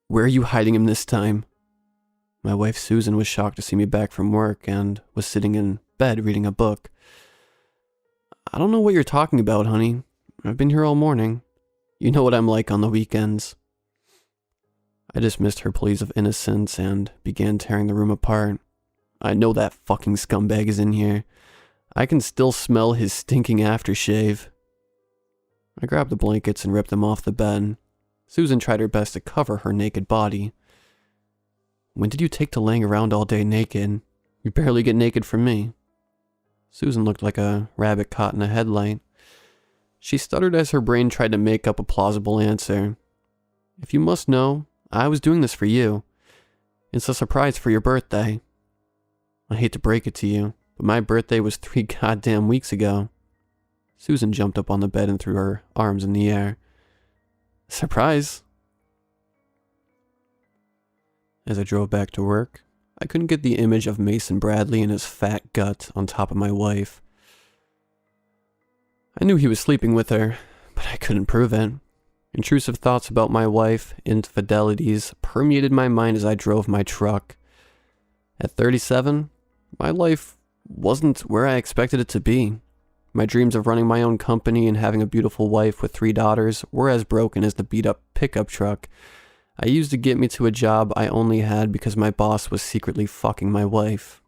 Where are you hiding him this time?" My wife Susan was shocked to see me back from work and was sitting in bed reading a book. "I don't know what you're talking about, honey. I've been here all morning. You know what I'm like on the weekends." I dismissed her pleas of innocence and began tearing the room apart. "I know that fucking scumbag is in here. I can still smell his stinking aftershave." I grabbed the blankets and ripped them off the bed. Susan tried her best to cover her naked body. "When did you take to laying around all day naked? You barely get naked from me." Susan looked like a rabbit caught in a headlight. She stuttered as her brain tried to make up a plausible answer. "If you must know, I was doing this for you. It's a surprise for your birthday. I hate to break it to you, but my birthday was 3 goddamn weeks ago." Susan jumped up on the bed and threw her arms in the air. "Surprise?" As I drove back to work, I couldn't get the image of Mason Bradley and his fat gut on top of my wife. I knew he was sleeping with her, but I couldn't prove it. Intrusive thoughts about my wife, infidelities, permeated my mind as I drove my truck. At 37, my life wasn't where I expected it to be. My dreams of running my own company and having a beautiful wife with 3 daughters were as broken as the beat-up pickup truck I used to get me to a job I only had because my boss was secretly fucking my wife.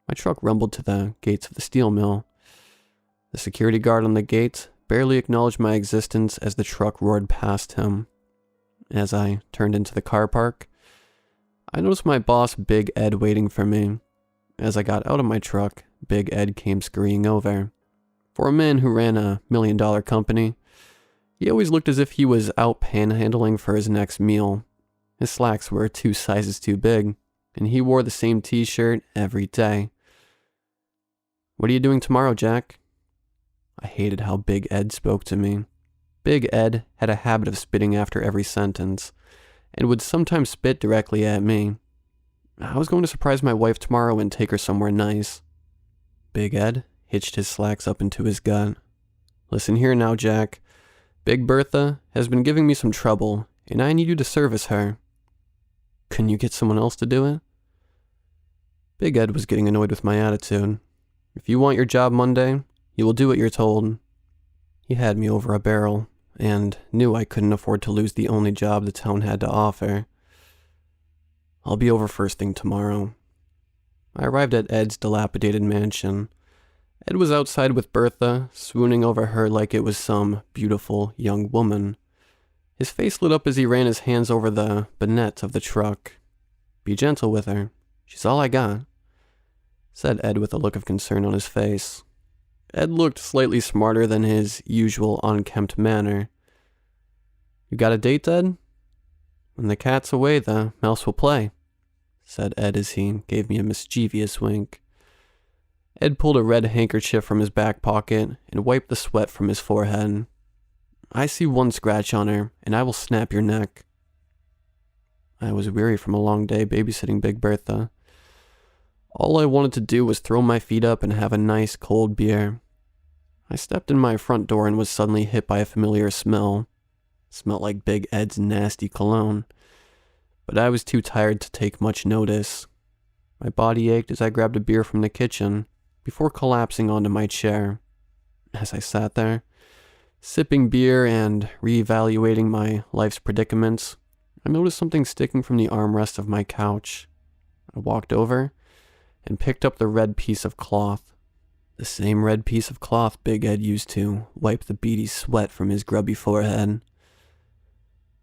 My truck rumbled to the gates of the steel mill. The security guard on the gate barely acknowledged my existence as the truck roared past him. As I turned into the car park, I noticed my boss, Big Ed, waiting for me. As I got out of my truck, Big Ed came scurrying over. For a man who ran a $1 million company, he always looked as if he was out panhandling for his next meal. His slacks were 2 sizes too big, and he wore the same t-shirt every day. "What are you doing tomorrow, Jack?" I hated how Big Ed spoke to me. Big Ed had a habit of spitting after every sentence, and would sometimes spit directly at me. I was going to surprise my wife tomorrow and take her somewhere nice. Big Ed hitched his slacks up into his gut. "Listen here now, Jack. Big Bertha has been giving me some trouble, and I need you to service her." "Couldn't you get someone else to do it?" Big Ed was getting annoyed with my attitude. "If you want your job Monday, you will do what you're told." He had me over a barrel, and knew I couldn't afford to lose the only job the town had to offer. "I'll be over first thing tomorrow." I arrived at Ed's dilapidated mansion. Ed was outside with Bertha, swooning over her like it was some beautiful young woman. His face lit up as he ran his hands over the bonnet of the truck. "Be gentle with her. She's all I got," said Ed with a look of concern on his face. Ed looked slightly smarter than his usual unkempt manner. "You got a date, Ed?" "When the cat's away, the mouse will play," said Ed as he gave me a mischievous wink. Ed pulled a red handkerchief from his back pocket and wiped the sweat from his forehead. "I see one scratch on her, and I will snap your neck." I was weary from a long day babysitting Big Bertha. All I wanted to do was throw my feet up and have a nice cold beer. I stepped in my front door and was suddenly hit by a familiar smell. It smelled like Big Ed's nasty cologne. But I was too tired to take much notice. My body ached as I grabbed a beer from the kitchen, before collapsing onto my chair. As I sat there, sipping beer and reevaluating my life's predicaments, I noticed something sticking from the armrest of my couch. I walked over and picked up the red piece of cloth. The same red piece of cloth Big Ed used to wipe the beady sweat from his grubby forehead.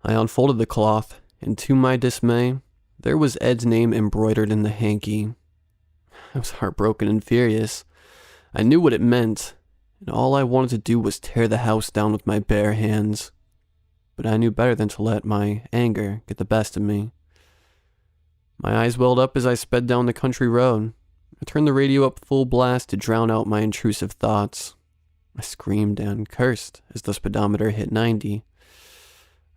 I unfolded the cloth, and to my dismay, there was Ed's name embroidered in the hanky. I was heartbroken and furious. I knew what it meant, and all I wanted to do was tear the house down with my bare hands. But I knew better than to let my anger get the best of me. My eyes welled up as I sped down the country road. I turned the radio up full blast to drown out my intrusive thoughts. I screamed and cursed as the speedometer hit 90.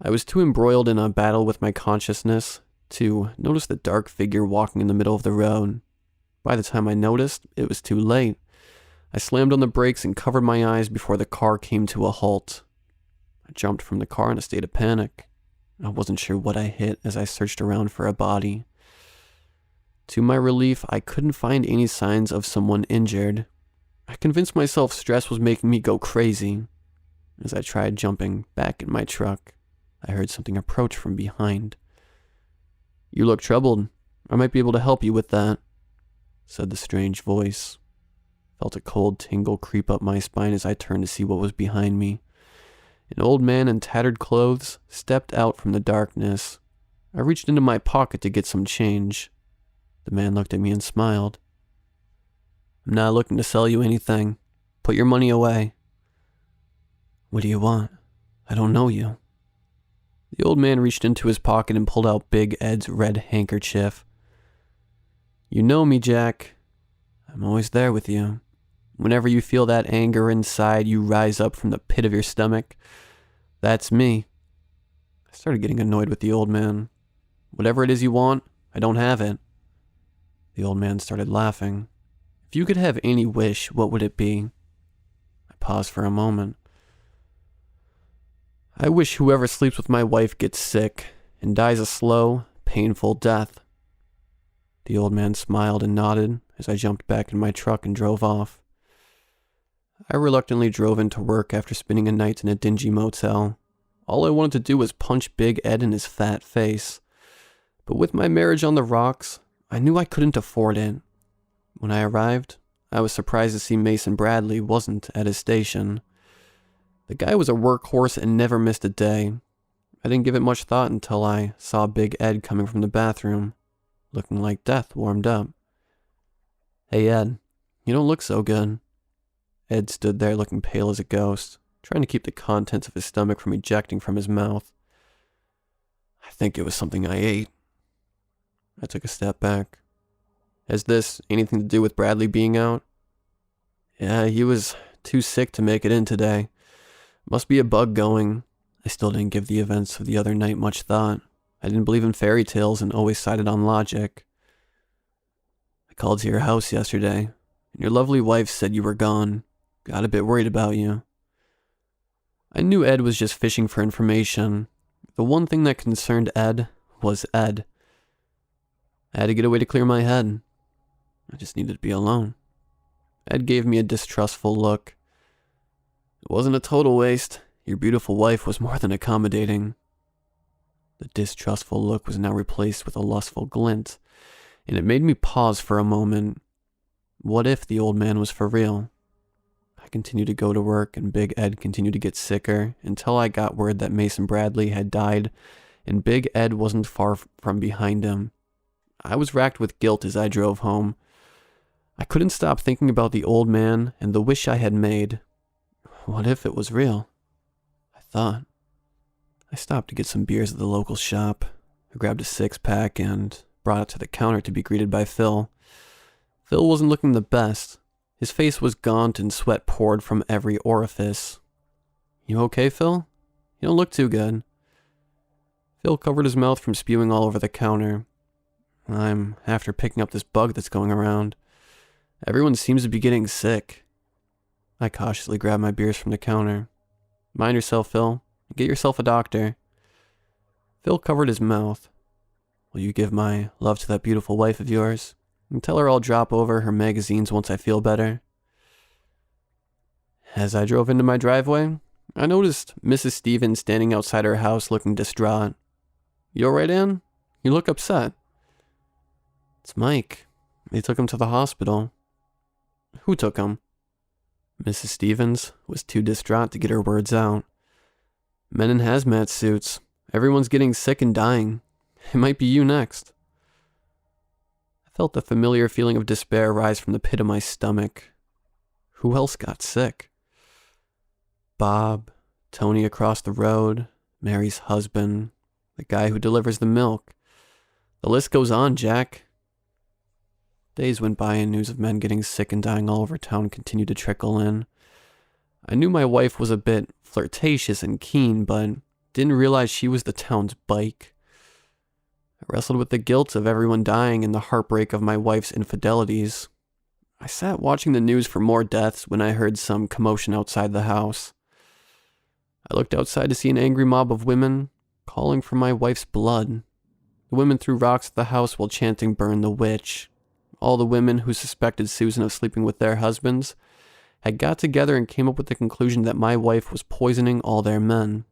I was too embroiled in a battle with my consciousness to notice the dark figure walking in the middle of the road. By the time I noticed, it was too late. I slammed on the brakes and covered my eyes before the car came to a halt. I jumped from the car in a state of panic. I wasn't sure what I hit as I searched around for a body. To my relief, I couldn't find any signs of someone injured. I convinced myself stress was making me go crazy. As I tried jumping back in my truck, I heard something approach from behind. "You look troubled. I might be able to help you with that," said the strange voice. Felt a cold tingle creep up my spine as I turned to see what was behind me. An old man in tattered clothes stepped out from the darkness. I reached into my pocket to get some change. The man looked at me and smiled. "I'm not looking to sell you anything. Put your money away." "What do you want? I don't know you." The old man reached into his pocket and pulled out Big Ed's red handkerchief. "You know me, Jack. I'm always there with you. Whenever you feel that anger inside you rise up from the pit of your stomach, that's me." I started getting annoyed with the old man. "Whatever it is you want, I don't have it." The old man started laughing. "If you could have any wish, what would it be?" I paused for a moment. "I wish whoever sleeps with my wife gets sick and dies a slow, painful death." The old man smiled and nodded as I jumped back in my truck and drove off. I reluctantly drove into work after spending a night in a dingy motel. All I wanted to do was punch Big Ed in his fat face. But with my marriage on the rocks, I knew I couldn't afford it. When I arrived, I was surprised to see Mason Bradley wasn't at his station. The guy was a workhorse and never missed a day. I didn't give it much thought until I saw Big Ed coming from the bathroom, looking like death warmed up. "Hey Ed, you don't look so good." Ed stood there looking pale as a ghost, trying to keep the contents of his stomach from ejecting from his mouth. "I think it was something I ate." I took a step back. "Has this anything to do with Bradley being out?" "Yeah, he was too sick to make it in today. Must be a bug going." I still didn't give the events of the other night much thought. I didn't believe in fairy tales and always sided on logic. "I called to your house yesterday, and your lovely wife said you were gone. Got a bit worried about you." I knew Ed was just fishing for information. The one thing that concerned Ed was Ed. I had to get away to clear my head. I just needed to be alone. Ed gave me a distrustful look. "It wasn't a total waste. Your beautiful wife was more than accommodating." The distrustful look was now replaced with a lustful glint, and it made me pause for a moment. What if the old man was for real? I continued to go to work, and Big Ed continued to get sicker until I got word that Mason Bradley had died, and Big Ed wasn't far from behind him. I was racked with guilt as I drove home. I couldn't stop thinking about the old man and the wish I had made. What if it was real? I thought. I stopped to get some beers at the local shop. I grabbed a six-pack and brought it to the counter to be greeted by Phil. Phil wasn't looking the best. His face was gaunt and sweat poured from every orifice. "You okay, Phil? You don't look too good." Phil covered his mouth from spewing all over the counter. "I'm after picking up this bug that's going around. Everyone seems to be getting sick." I cautiously grabbed my beers from the counter. "Mind yourself, Phil. Get yourself a doctor." Phil covered his mouth. "Will you give my love to that beautiful wife of yours? And tell her I'll drop over her magazines once I feel better." As I drove into my driveway, I noticed Mrs. Stevens standing outside her house looking distraught. "You alright, Ann? You look upset." "It's Mike. They took him to the hospital." "Who took him?" Mrs. Stevens was too distraught to get her words out. "Men in hazmat suits. Everyone's getting sick and dying. It might be you next." I felt the familiar feeling of despair rise from the pit of my stomach. Who else got sick? Bob, Tony across the road, Mary's husband, the guy who delivers the milk. The list goes on, Jack. Days went by and news of men getting sick and dying all over town continued to trickle in. I knew my wife was a bit flirtatious and keen, but didn't realize she was the town's bike. I wrestled with the guilt of everyone dying and the heartbreak of my wife's infidelities. I sat watching the news for more deaths when I heard some commotion outside the house. I looked outside to see an angry mob of women calling for my wife's blood. The women threw rocks at the house while chanting "Burn the witch." All the women who suspected Susan of sleeping with their husbands had got together and came up with the conclusion that my wife was poisoning all their men.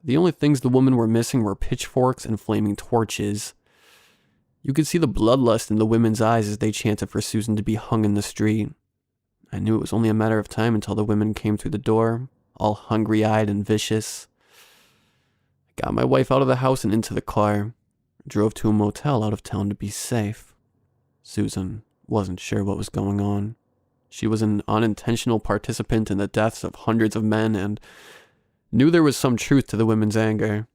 The only things the women were missing were pitchforks and flaming torches. You could see the bloodlust in the women's eyes as they chanted for Susan to be hung in the street. I knew it was only a matter of time until the women came through the door, all hungry-eyed and vicious. I got my wife out of the house and into the car, drove to a motel out of town to be safe. Susan wasn't sure what was going on. She was an unintentional participant in the deaths of hundreds of men and knew there was some truth to the women's anger.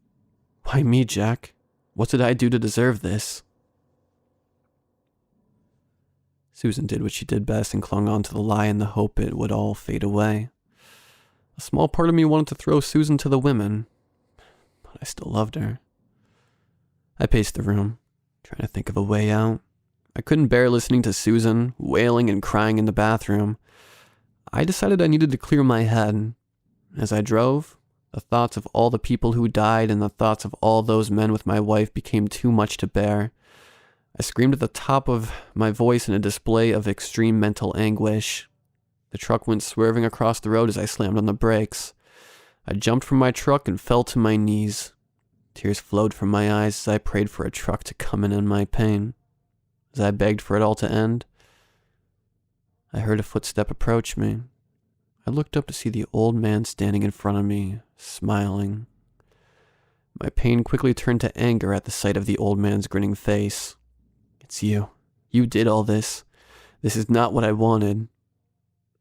Why me, Jack? What did I do to deserve this? Susan did what she did best and clung on to the lie in the hope it would all fade away. A small part of me wanted to throw Susan to the women, but I still loved her. I paced the room, trying to think of a way out. I couldn't bear listening to Susan wailing and crying in the bathroom. I decided I needed to clear my head. As I drove, the thoughts of all the people who died and the thoughts of all those men with my wife became too much to bear. I screamed at the top of my voice in a display of extreme mental anguish. The truck went swerving across the road as I slammed on the brakes. I jumped from my truck and fell to my knees. Tears flowed from my eyes as I prayed for a truck to come in on my pain. As I begged for it all to end, I heard a footstep approach me. I looked up to see the old man standing in front of me, smiling. My pain quickly turned to anger at the sight of the old man's grinning face. "It's you. You did all this. This is not what I wanted."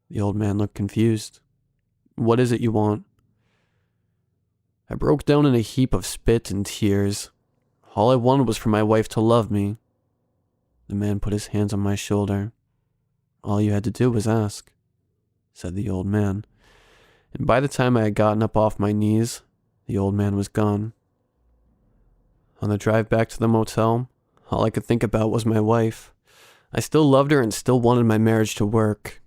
The old man looked confused. "What is it you want?" I broke down in a heap of spit and tears. All I wanted was for my wife to love me. The man put his hands on my shoulder. "All you had to do was ask," said the old man. And by the time I had gotten up off my knees, the old man was gone. On the drive back to the motel, all I could think about was my wife. I still loved her and still wanted my marriage to work.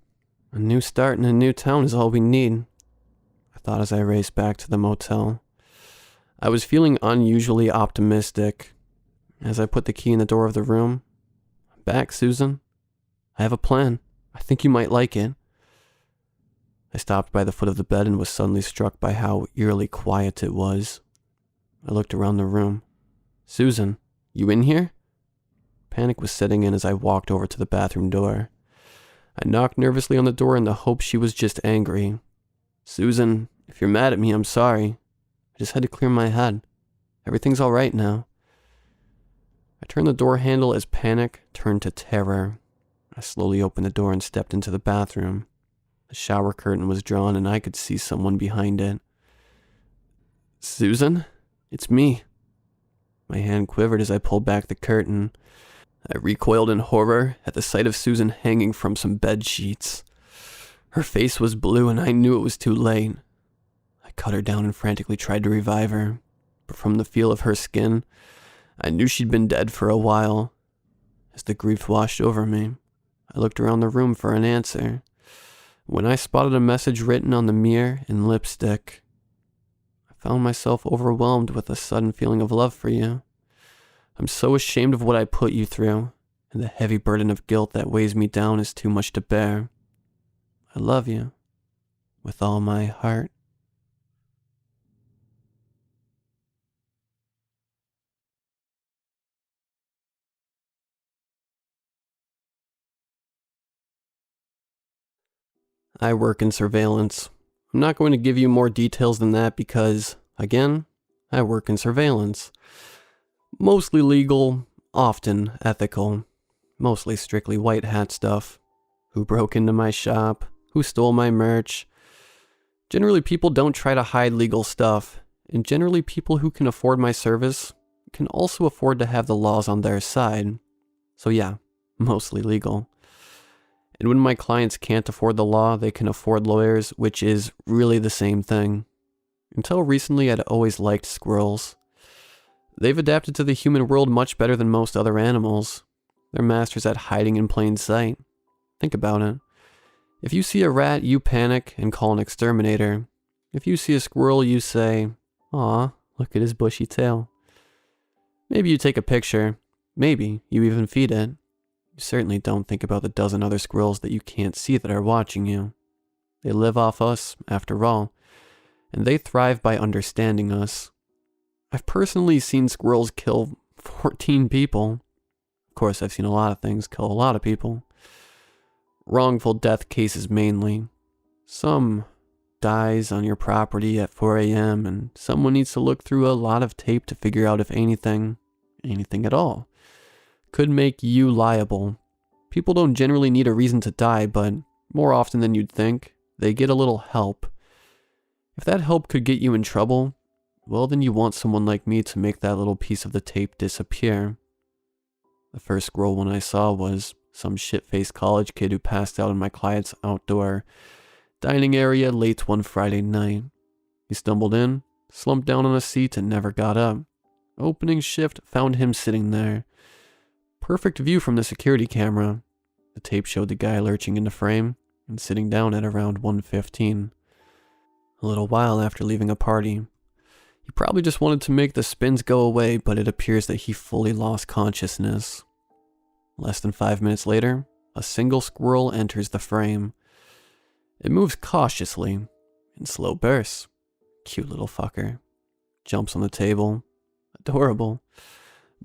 A new start in a new town is all we need, I thought as I raced back to the motel. I was feeling unusually optimistic. As I put the key in the door of the room, "I'm back, Susan. I have a plan. I think you might like it." I stopped by the foot of the bed and was suddenly struck by how eerily quiet it was. I looked around the room. "Susan, you in here?" Panic was setting in as I walked over to the bathroom door. I knocked nervously on the door in the hope she was just angry. "Susan, if you're mad at me, I'm sorry. I just had to clear my head. Everything's all right now." I turned the door handle as panic turned to terror. I slowly opened the door and stepped into the bathroom. The shower curtain was drawn and I could see someone behind it. "Susan, it's me." My hand quivered as I pulled back the curtain. I recoiled in horror at the sight of Susan hanging from some bed sheets. Her face was blue and I knew it was too late. I cut her down and frantically tried to revive her, but from the feel of her skin, I knew she'd been dead for a while. As the grief washed over me, I looked around the room for an answer. When I spotted a message written on the mirror in lipstick, I found myself overwhelmed with a sudden feeling of love for you. I'm so ashamed of what I put you through, and the heavy burden of guilt that weighs me down is too much to bear. I love you with all my heart. I work in surveillance. I'm not going to give you more details than that because, again, I work in surveillance. Mostly legal, often ethical. Mostly strictly white hat stuff. Who broke into my shop? Who stole my merch? Generally, people don't try to hide legal stuff, and generally people who can afford my service can also afford to have the laws on their side. So yeah, mostly legal. And when my clients can't afford the law, they can afford lawyers, which is really the same thing. Until recently, I'd always liked squirrels. They've adapted to the human world much better than most other animals. They're masters at hiding in plain sight. Think about it. If you see a rat, you panic and call an exterminator. If you see a squirrel, you say, "Aw, look at his bushy tail." Maybe you take a picture. Maybe you even feed it. You certainly don't think about the dozen other squirrels that you can't see that are watching you. They live off us, after all, and they thrive by understanding us. I've personally seen squirrels kill 14 people. Of course, I've seen a lot of things kill a lot of people. Wrongful death cases mainly. Some dies on your property at 4 a.m. and someone needs to look through a lot of tape to figure out if anything at all, could make you liable. People don't generally need a reason to die, but more often than you'd think, they get a little help. If that help could get you in trouble, well then you want someone like me to make that little piece of the tape disappear. The first squirrel one I saw was some shit-faced college kid who passed out in my client's outdoor dining area late one Friday night. He stumbled in, slumped down on a seat, and never got up. Opening shift found him sitting there. Perfect view from the security camera. The tape showed the guy lurching into frame and sitting down at around 1:15. A little while after leaving a party. He probably just wanted to make the spins go away, but it appears that he fully lost consciousness. Less than 5 minutes later, a single squirrel enters the frame. It moves cautiously, in slow bursts. Cute little fucker. Jumps on the table. Adorable.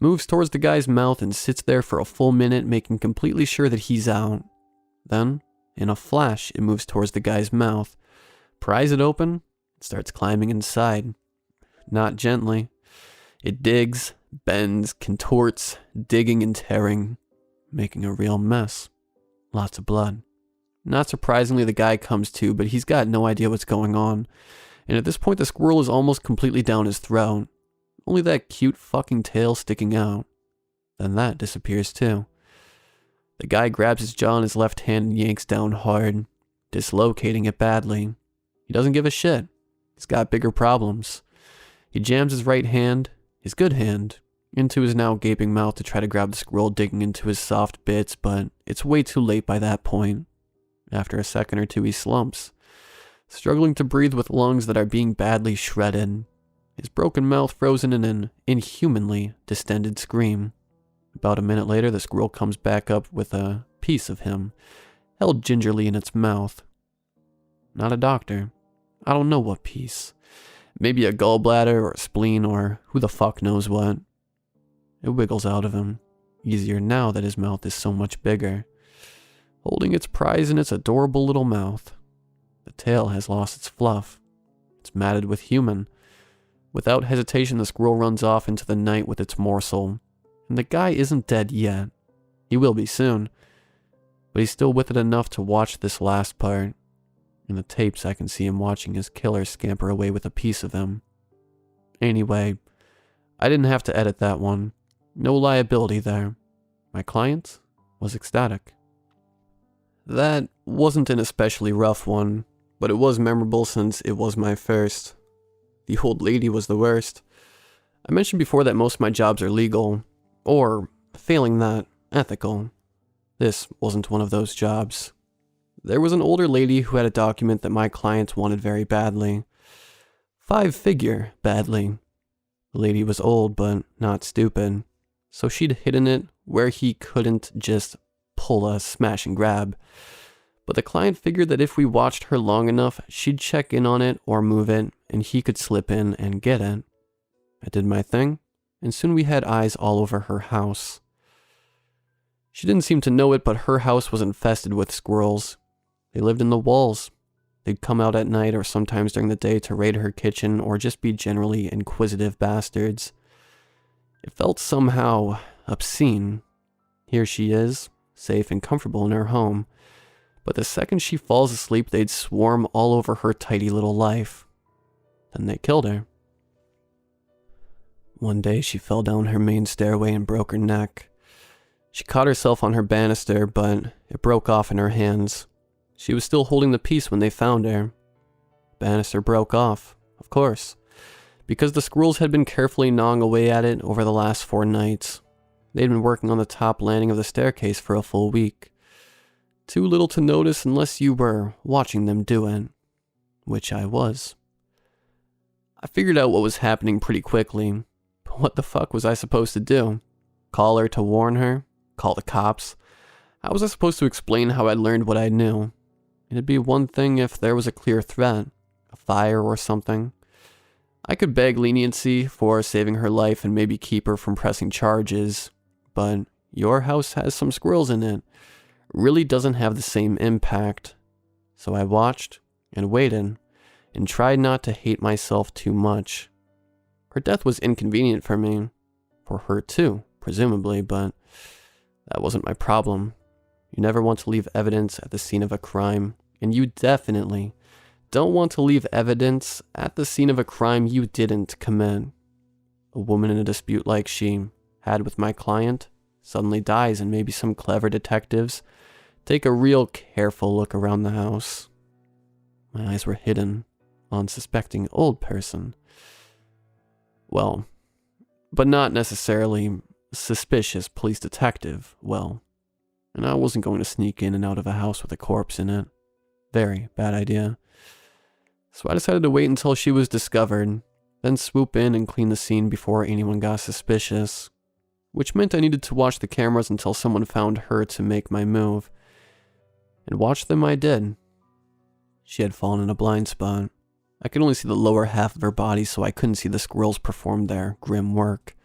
Moves towards the guy's mouth and sits there for a full minute, making completely sure that he's out. Then, in a flash, it moves towards the guy's mouth, pries it open, and starts climbing inside. Not gently. It digs, bends, contorts, digging and tearing, making a real mess. Lots of blood. Not surprisingly, the guy comes to, but he's got no idea what's going on. And at this point, the squirrel is almost completely down his throat. Only that cute fucking tail sticking out. Then that disappears too. The guy grabs his jaw in his left hand and yanks down hard, dislocating it badly. He doesn't give a shit. He's got bigger problems. He jams his right hand, his good hand, into his now gaping mouth to try to grab the squirrel digging into his soft bits, but it's way too late by that point. After a second or two, he slumps, struggling to breathe with lungs that are being badly shredded, his broken mouth frozen in an inhumanly distended scream. About a minute later, the squirrel comes back up with a piece of him, held gingerly in its mouth. Not a doctor. I don't know what piece. Maybe a gallbladder or a spleen or who the fuck knows what. It wiggles out of him, easier now that his mouth is so much bigger, holding its prize in its adorable little mouth. The tail has lost its fluff. It's matted with human. Without hesitation, the squirrel runs off into the night with its morsel. And the guy isn't dead yet. He will be soon. But he's still with it enough to watch this last part. In the tapes, I can see him watching his killer scamper away with a piece of him. Anyway, I didn't have to edit that one. No liability there. My client was ecstatic. That wasn't an especially rough one, but it was memorable since it was my first. The old lady was the worst. I mentioned before that most of my jobs are legal, or, failing that, ethical. This wasn't one of those jobs. There was an older lady who had a document that my client wanted very badly. 5-figure badly. The lady was old, but not stupid, so she'd hidden it where he couldn't just pull a smash and grab. But the client figured that if we watched her long enough, she'd check in on it or move it, and he could slip in and get it. I did my thing, and soon we had eyes all over her house. She didn't seem to know it, but her house was infested with squirrels. They lived in the walls. They'd come out at night or sometimes during the day to raid her kitchen or just be generally inquisitive bastards. It felt somehow obscene. Here she is, safe and comfortable in her home. But the second she falls asleep, they'd swarm all over her tidy little life. Then they killed her. One day she fell down her main stairway and broke her neck. She caught herself on her banister, but it broke off in her hands. She was still holding the piece when they found her. Banister broke off, of course, because the squirrels had been carefully gnawing away at it over the last 4 nights. They'd been working on the top landing of the staircase for a full week. Too little to notice unless you were watching them do it, which I was. I figured out what was happening pretty quickly, but what the fuck was I supposed to do? Call her to warn her? Call the cops? How was I supposed to explain how I'd learned what I knew? It'd be one thing if there was a clear threat, a fire or something. I could beg leniency for saving her life and maybe keep her from pressing charges, but your house has some squirrels in it. Really doesn't have the same impact. So I watched and waited and tried not to hate myself too much. Her death was inconvenient for me. For her too, presumably, but that wasn't my problem. You never want to leave evidence at the scene of a crime, and you definitely don't want to leave evidence at the scene of a crime you didn't commit. A woman in a dispute like she had with my client suddenly dies, and maybe some clever detectives take a real careful look around the house. My eyes were hidden on suspecting old person. Well, but not necessarily suspicious police detective, well. And I wasn't going to sneak in and out of a house with a corpse in it. Very bad idea. So I decided to wait until she was discovered, then swoop in and clean the scene before anyone got suspicious. which meant I needed to watch the cameras until someone found her to make my move. And watch them I did. She had fallen in a blind spot. I could only see the lower half of her body, so I couldn't see the squirrels perform their grim work.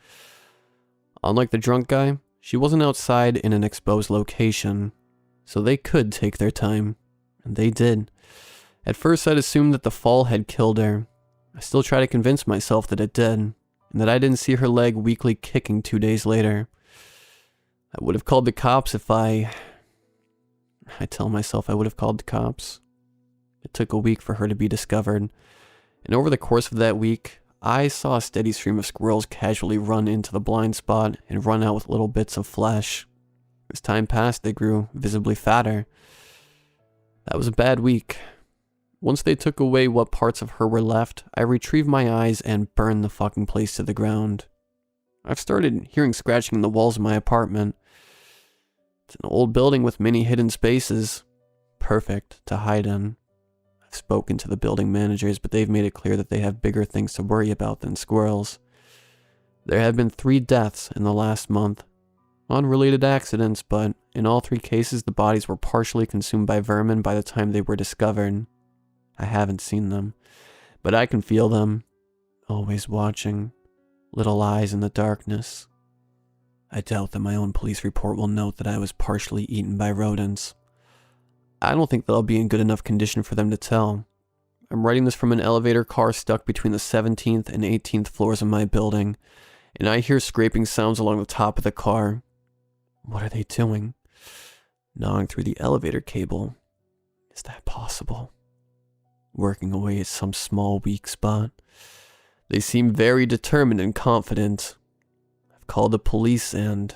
Unlike the drunk guy, she wasn't outside in an exposed location, so they could take their time, and they did. At first I'd assumed that the fall had killed her. I still try to convince myself that it did, and that I didn't see her leg weakly kicking 2 days later. I would have called the cops if I tell myself I would have called the cops. It took a week for her to be discovered, and over the course of that week, I saw a steady stream of squirrels casually run into the blind spot and run out with little bits of flesh. As time passed, they grew visibly fatter. That was a bad week. Once they took away what parts of her were left, I retrieved my eyes and burned the fucking place to the ground. I've started hearing scratching in the walls of my apartment. It's an old building with many hidden spaces. Perfect to hide in. I've spoken to the building managers, but they've made it clear that they have bigger things to worry about than squirrels. There have been 3 deaths in the last month. Unrelated accidents, but in all 3 cases the bodies were partially consumed by vermin by the time they were discovered. I haven't seen them, but I can feel them, always watching, little eyes in the darkness. I doubt that my own police report will note that I was partially eaten by rodents. I don't think that I'll be in good enough condition for them to tell. I'm writing this from an elevator car stuck between the 17th and 18th floors of my building, and I hear scraping sounds along the top of the car. What are they doing? Gnawing through the elevator cable. Is that possible? Working away at some small weak spot. They seem very determined and confident. I've called the police and...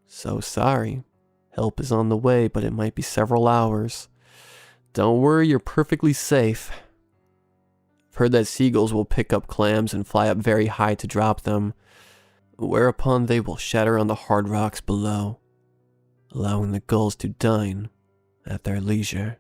so sorry. Help is on the way, but it might be several hours. Don't worry, you're perfectly safe. I've heard that seagulls will pick up clams and fly up very high to drop them, whereupon they will shatter on the hard rocks below, allowing the gulls to dine at their leisure.